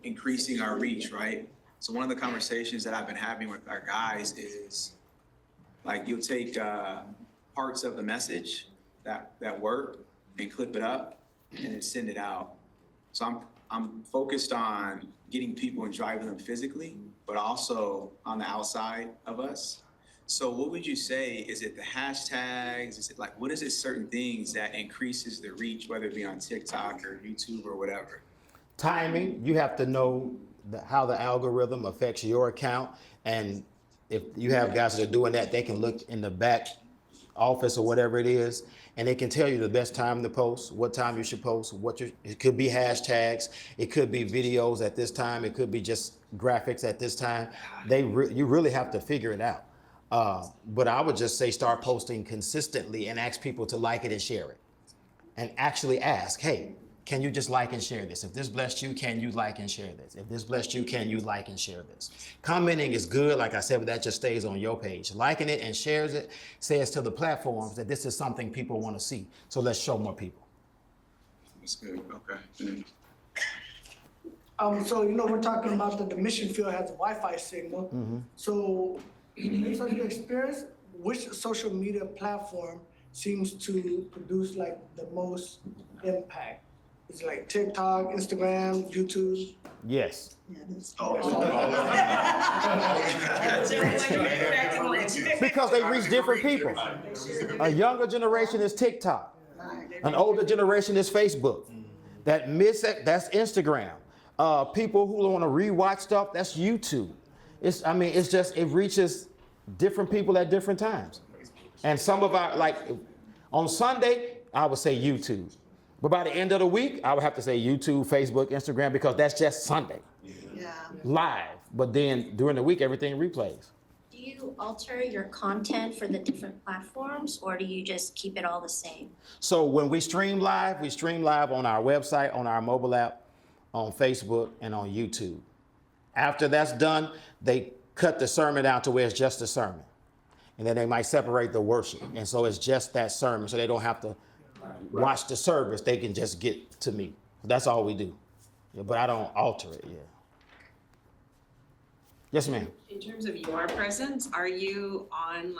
increasing our reach, right? So one of the conversations that I've been having with our guys is like you'll take parts of the message that work and clip it up and then send it out. So I'm focused on getting people and driving them physically, but also on the outside of us. So what would you say? Is it the hashtags? Is it like, what is it certain things that increases the reach, whether it be on TikTok or YouTube or whatever? timing, you have to know how the algorithm affects your account. And if you have guys that are doing that, they can look in the back office or whatever it is, and they can tell you the best time to post, what time you should post, it could be hashtags, it could be videos at this time, it could be just graphics at this time. You really have to figure it out. But I would just say start posting consistently and ask people to like it and share it. And actually ask, hey, can you just like and share this? If this blessed you, can you like and share this? If this blessed you, can you like and share this? Commenting is good, like I said, but that just stays on your page. Liking it and shares it says to the platforms that this is something people want to see. So let's show more people. That's good, okay. So, we're talking about the mission field has a Wi-Fi signal. Mm-hmm. So, based on your experience, which social media platform seems to produce like the most impact? Is it like TikTok, Instagram, YouTube? Yes. Because they reach different people. A younger generation is TikTok. An older generation is Facebook. That's Instagram. People who want to rewatch stuff, that's YouTube. It reaches different people at different times. And some of our, on Sunday, I would say YouTube. But by the end of the week, I would have to say YouTube, Facebook, Instagram, because that's just Sunday. Yeah. Live. But then during the week, everything replays. Do you alter your content for the different platforms, or do you just keep it all the same? So when we stream live on our website, on our mobile app, on Facebook, and on YouTube. After that's done, they cut the sermon down to where it's just a sermon. And then they might separate the worship. And so it's just that sermon, so they don't have to watch the service. They can just get to me. That's all we do. Yeah, but I don't alter it, yeah. Yes, ma'am. In terms of your presence, are you on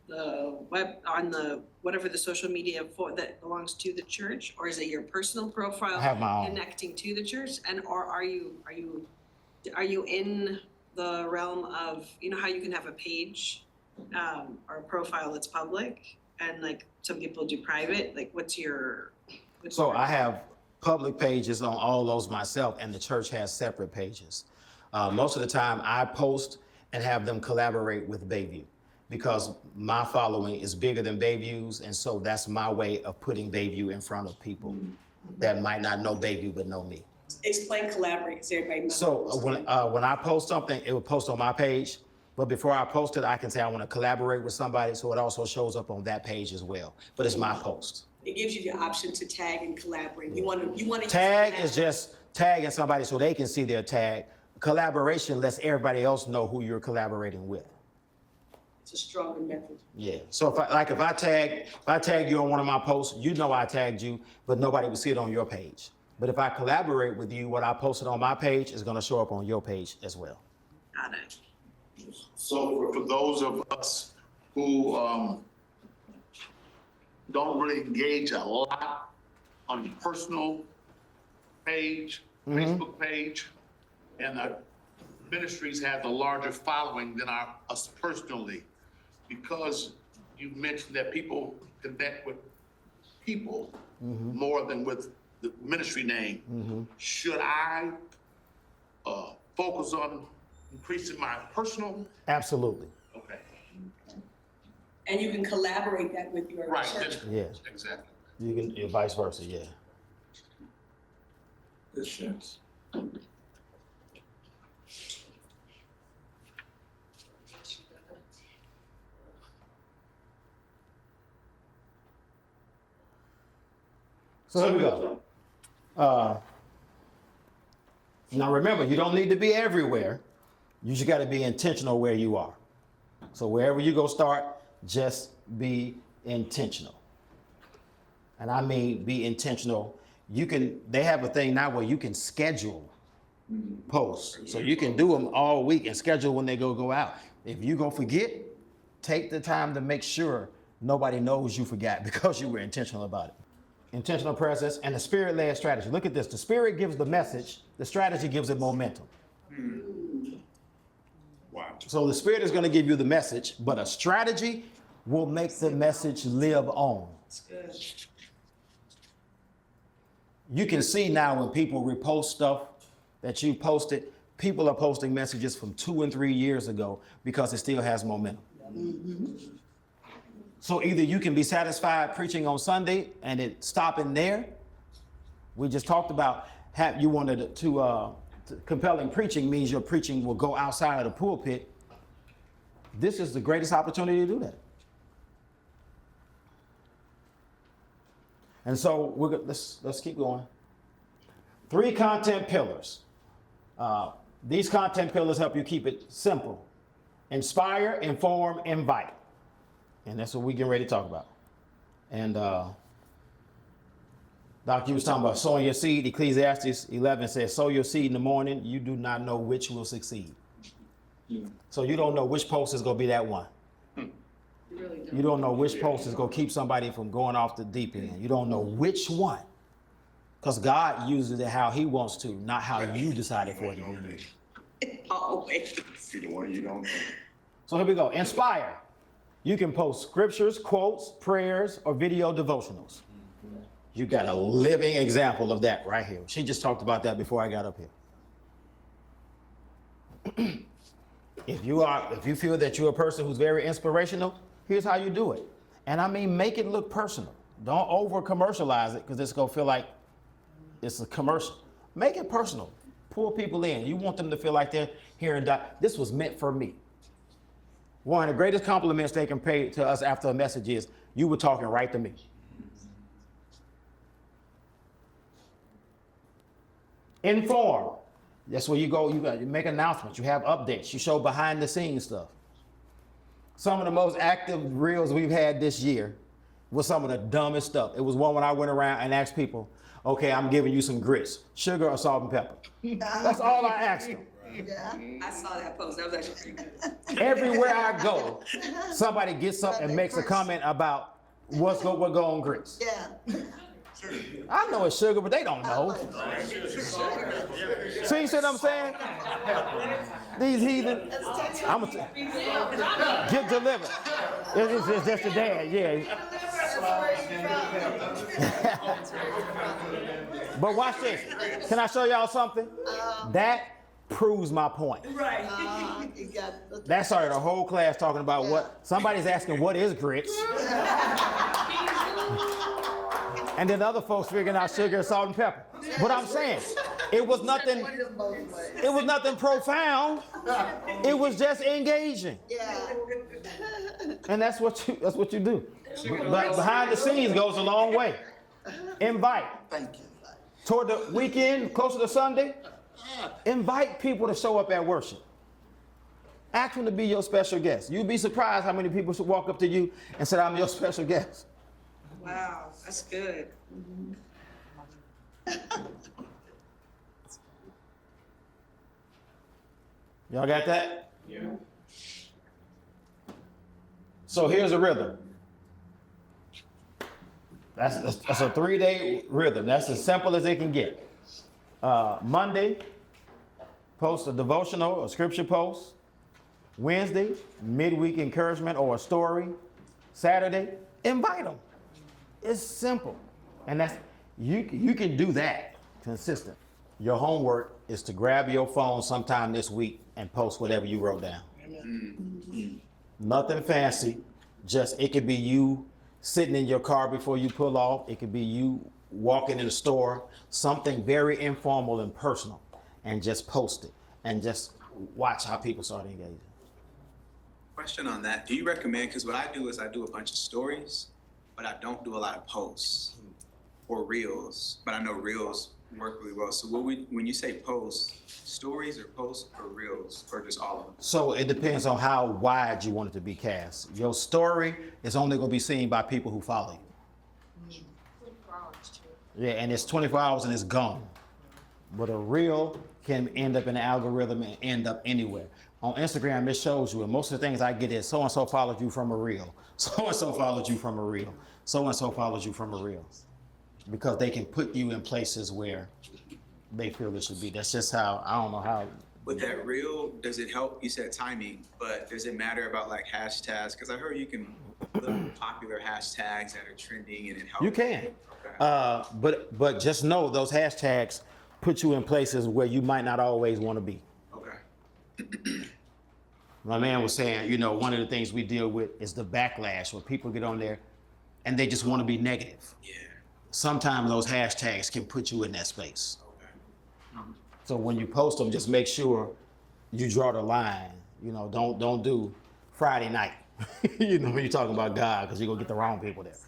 the web, on the whatever the social media that belongs to the church, or is it your personal profile I have my own. connecting to the church, or are you in the realm of how you can have a page or a profile that's public and some people do private? So I have public pages on all those myself, and the church has separate pages. Most of the time I post and have them collaborate with Bayview because my following is bigger than Bayview's, and so that's my way of putting Bayview in front of people that might not know Bayview but know me. Explain collaborate, so everybody knows. So when I post something, it will post on my page, but before I post it, I can say I want to collaborate with somebody, so it also shows up on that page as well, but it's my post. It gives you the option to tag and collaborate. You want to Tag is just tagging somebody so they can see their tag. Collaboration lets everybody else know who you're collaborating with. It's a stronger method. Yeah. So if I tag you on one of my posts, you know I tagged you, but nobody will see it on your page. But if I collaborate with you, what I posted on my page is going to show up on your page as well. Got it. So for those of us who don't really engage a lot on the personal page, Facebook page. And our ministries have a larger following than us personally. Because you mentioned that people connect with people more than with the ministry name. Should I focus on increasing my personal? Absolutely. Okay. And you can collaborate that with your Right. church. Yeah. Exactly. You can, and vice versa, yeah. Good sense. So here we go. Now remember, you don't need to be everywhere. You just got to be intentional where you are. So wherever you go start, just be intentional. And I mean be intentional. They have a thing now where you can schedule posts. So you can do them all week and schedule when they go out. If you go forget, take the time to make sure nobody knows you forgot because you were intentional about it. Intentional presence and the spirit-led strategy. Look at this. The spirit gives the message. The strategy gives it momentum. Wow. So the spirit is going to give you the message, but a strategy will make the message live on. That's good. You can see now when people repost stuff that you posted, people are posting messages from 2 and 3 years ago because it still has momentum. So either you can be satisfied preaching on Sunday and it stopping there. We just talked about you wanted to compelling preaching means your preaching will go outside of the pulpit. This is the greatest opportunity to do that. And so let's keep going. 3 content pillars. These content pillars help you keep it simple. Inspire, inform, invite. And that's what we get ready to talk about. And Doc, you was talking about sowing your seed. Ecclesiastes 11 says, sow your seed in the morning. You do not know which will succeed. So you don't know which post is going to be that one. You don't know which post is going to keep somebody from going off the deep end. You don't know which one. Because God uses it how he wants to, not how you decided for it to be used. Always. See the one you don't know. So here we go. Inspire. You can post scriptures, quotes, prayers, or video devotionals. You got a living example of that right here. She just talked about that before I got up here. If you feel that you're a person who's very inspirational, here's how you do it. And I mean, make it look personal. Don't over commercialize it because it's going to feel like it's a commercial. Make it personal. Pull people in. You want them to feel like they're hearing this was meant for me. One of the greatest compliments they can pay to us after a message is, you were talking right to me. Inform. That's where you go, you make announcements, you have updates, you show behind the scenes stuff. Some of the most active reels we've had this year was some of the dumbest stuff. It was one when I went around and asked people, okay, I'm giving you some grits, sugar or salt and pepper. That's all I asked them. Yeah. I saw that post. That was actually pretty good. Everywhere I go, somebody gets up and makes a comment about what go on grits. Yeah. I know it's sugar, but they don't know. See, you see what I'm saying? These heathen, I'm gonna get delivered. It's just a dad, yeah. But watch this. Can I show y'all something? That proves my point. Right. You got That started a whole class talking about what somebody's asking, what is grits? And then other folks figuring out sugar, salt, and pepper. What I'm saying, it was nothing profound. It was just engaging. Yeah. And that's what you do. But behind the scenes goes a long way. Invite. Thank you. Toward the weekend, closer to Sunday, invite people to show up at worship. Ask them to be your special guest. You'd be surprised how many people should walk up to you and say, I'm your special guest. Wow, that's good. Y'all got that? Yeah. So here's a rhythm. That's a 3-day rhythm. That's as simple as it can get. Monday, post a devotional, a scripture post. Wednesday, midweek encouragement or a story. Saturday, invite them. It's simple. And that's you can do that consistent. Your homework is to grab your phone sometime this week and post whatever you wrote down. Nothing fancy. Just it could be you sitting in your car before you pull off. It could be you walking in the store. Something very informal and personal, and just post it and just watch how people start engaging. Question on that, do you recommend, because what I do is I do a bunch of stories, but I don't do a lot of posts or reels, but I know reels work really well. So when you say posts, stories or posts or reels or just all of them? So it depends on how wide you want it to be cast. Your story is only going to be seen by people who follow you. Yeah, and it's 24 hours and it's gone. But a reel can end up in the algorithm and end up anywhere. On Instagram, it shows you, and most of the things I get is so-and-so followed you from a reel. So-and-so followed you from a reel. So-and-so followed you from a reel. Because they can put you in places where they feel it should be. That's just how, I don't know how. With that reel, does it help? You said timing, but does it matter about like hashtags? Because I heard you can look popular hashtags that are trending and it helps. You can. Okay. But just know those hashtags put you in places where you might not always want to be. Okay. My man was saying, one of the things we deal with is the backlash where people get on there and they just want to be negative. Yeah. Sometimes those hashtags can put you in that space. Okay. So when you post them, just make sure you draw the line. Don't do Friday night. When you're talking about God, because you're gonna get the wrong people there.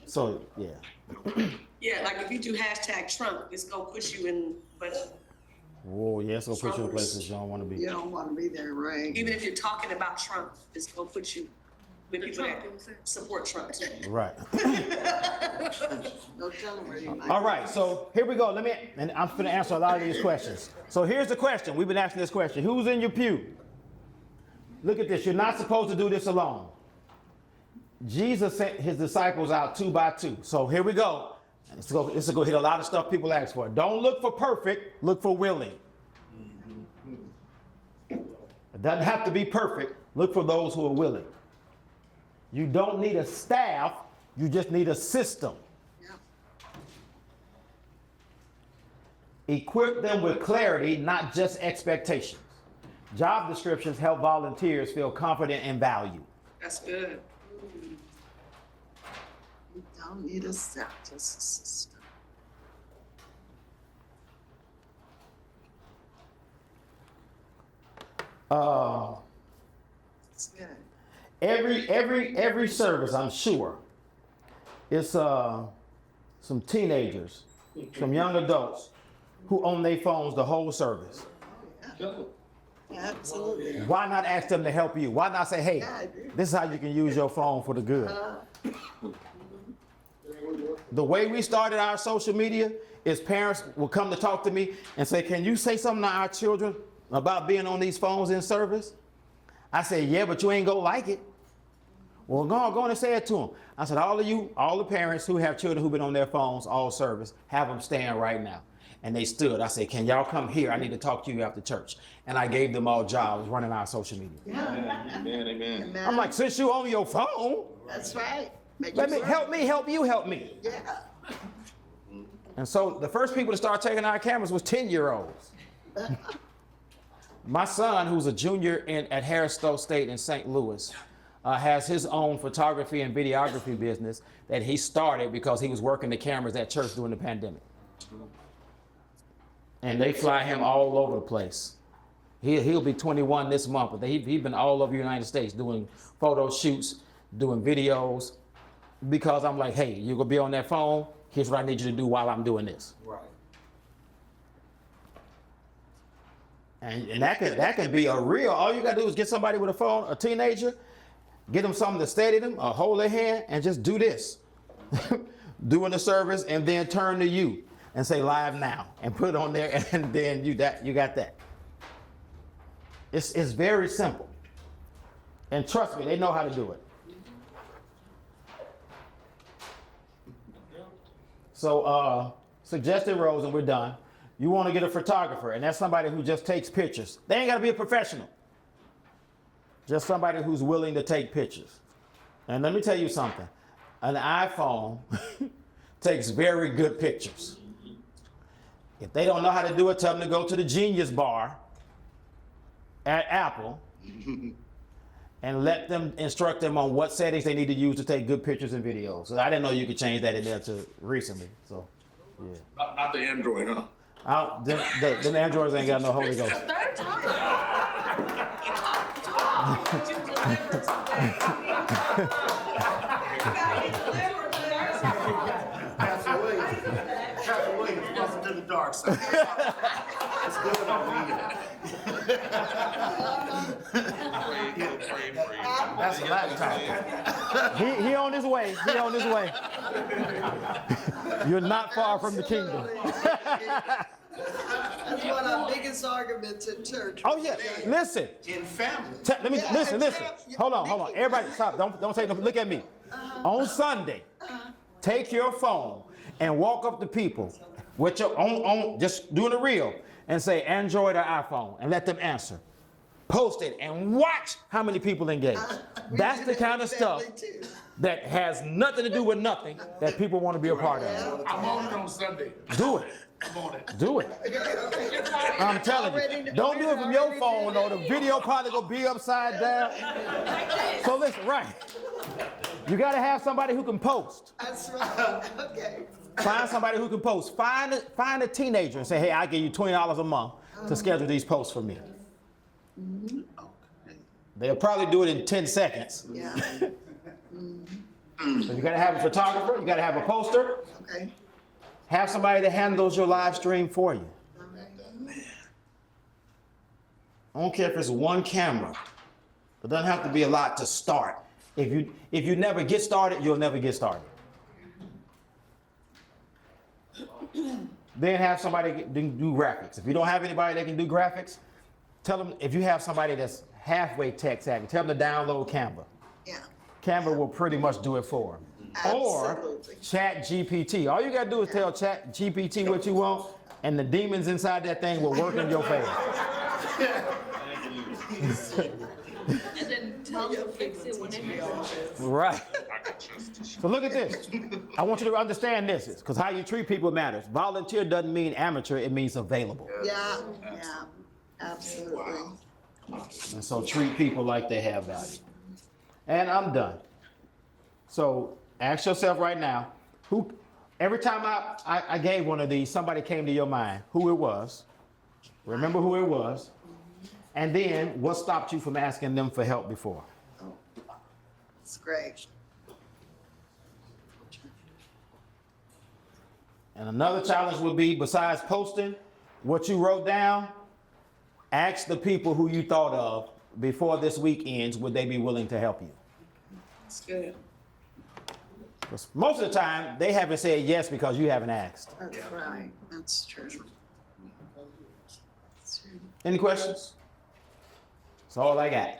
So yeah. Yeah, like if you do hashtag Trump, it's gonna put you in, but Oh yeah, it's gonna put you in places you don't want to be. You don't want to be there, right? even if you're talking about Trump, it's gonna put you with people that support Trump too. Right. No telling where you might. All right, so here we go. And I'm gonna answer a lot of these questions. So here's the question. We've been asking this question. Who's in your pew? Look at this. You're not supposed to do this alone. Jesus sent his disciples out 2 by 2. So here we go. This is gonna hit a lot of stuff people ask for. Don't look for perfect, look for willing. It doesn't have to be perfect. Look for those who are willing. You don't need a staff, you just need a system. Yeah. Equip them with clarity, not just expectations. Job descriptions help volunteers feel confident and valued. That's good. You don't need a staff, just a system. It's good. Every service, I'm sure, it's some teenagers, some young adults who own their phones the whole service. Absolutely. Why not ask them to help you? Why not say, hey, Yeah, I agree. this is how you can use your phone for the good? The way we started our social media is parents will come to talk to me and say, can you say something to our children about being on these phones in service? I say, yeah, but you ain't gonna like it. Well, go on and say it to them. I said, all the parents who have children who've been on their phones all service, have them stand right now. And they stood. I said, can y'all come here? I need to talk to you after church. And I gave them all jobs running our social media. Amen. I'm like, since you on your phone, That's right. Make let me it help work. me help you help me. Yeah. And so the first people to start taking our cameras was 10-year-olds. My son, who's a junior at Harris Stowe State in St. Louis, has his own photography and videography business that he started because he was working the cameras at church during the pandemic. And they fly him all over the place. He'll be 21 this month, but he's been all over the United States doing photo shoots, doing videos, because I'm like, hey, you're gonna be on that phone, here's what I need you to do while I'm doing this. Right. And that can be a real, all you gotta do is get somebody with a phone, a teenager, get them something to steady them, or hold their hand, and just do this. Doing the service, and then turn to you and say live now, and put it on there, and then you got that. It's very simple. And trust me, they know how to do it. So suggested roles, and we're done. You want to get a photographer, and that's somebody who just takes pictures. They ain't got to be a professional. Just somebody who's willing to take pictures. And let me tell you something. An iPhone takes very good pictures. If they don't know how to do it, tell them to go to the Genius Bar at Apple and let them instruct them on what settings they need to use to take good pictures and videos. So I didn't know you could change that in there to recently. So, yeah. Not the Android, huh? Them Androids ain't got no Holy Ghost. Third Pastor Williams, welcome to the dark side. It's good on me. That's a laptop. He on his way. He on his way. You're not far from the kingdom. That's one of our biggest arguments in church. Oh yeah. Listen. In family. Let me listen. Hold on. Everybody, stop. Don't say nothing. Look at me. On Sunday, take your phone and walk up to people with your own, just doing a reel, and say Android or iPhone, and let them answer. Post it and watch how many people engage. That's the kind of stuff that has nothing to do with nothing that people want to be a part of. I'm on it on Sunday. Do it. I'm on it. Do it. I'm telling you. Don't do it from your phone, or the video probably gonna be upside down. So listen, right. You gotta have somebody who can post. That's right, okay. Find somebody who can post. Find a teenager and say, hey, I'll give you $20 a month to schedule these posts for me. They'll probably do it in 10 seconds. Yeah, So you gotta have a photographer, you gotta have a poster, okay. have somebody that handles your live stream for you. I don't care if it's one camera. It doesn't have to be a lot to start. If you never get started, you'll never get started. Then have somebody do graphics. If you don't have anybody that can do graphics, tell them, if you have somebody that's halfway tech savvy, tell them to download Canva. Yeah, Canva will pretty much do it for them. Or absolutely. Chat GPT. All you gotta do is tell Chat GPT what you want, and the demons inside that thing will work in your favor. And then tell them to fix it whenever. Right. So look at this. I want you to understand this, because how you treat people matters. Volunteer doesn't mean amateur, it means available. Yeah, absolutely. And so treat people like they have value. And I'm done. So ask yourself right now, every time I gave one of these, somebody came to your mind, who it was. Remember who it was. And then what stopped you from asking them for help before? It's great. And another challenge would be, besides posting what you wrote down, ask the people who you thought of before this week ends, would they be willing to help you? It's good. 'Cause most of the time, they haven't said yes because you haven't asked. That's right. That's true. Any questions? That's all I got.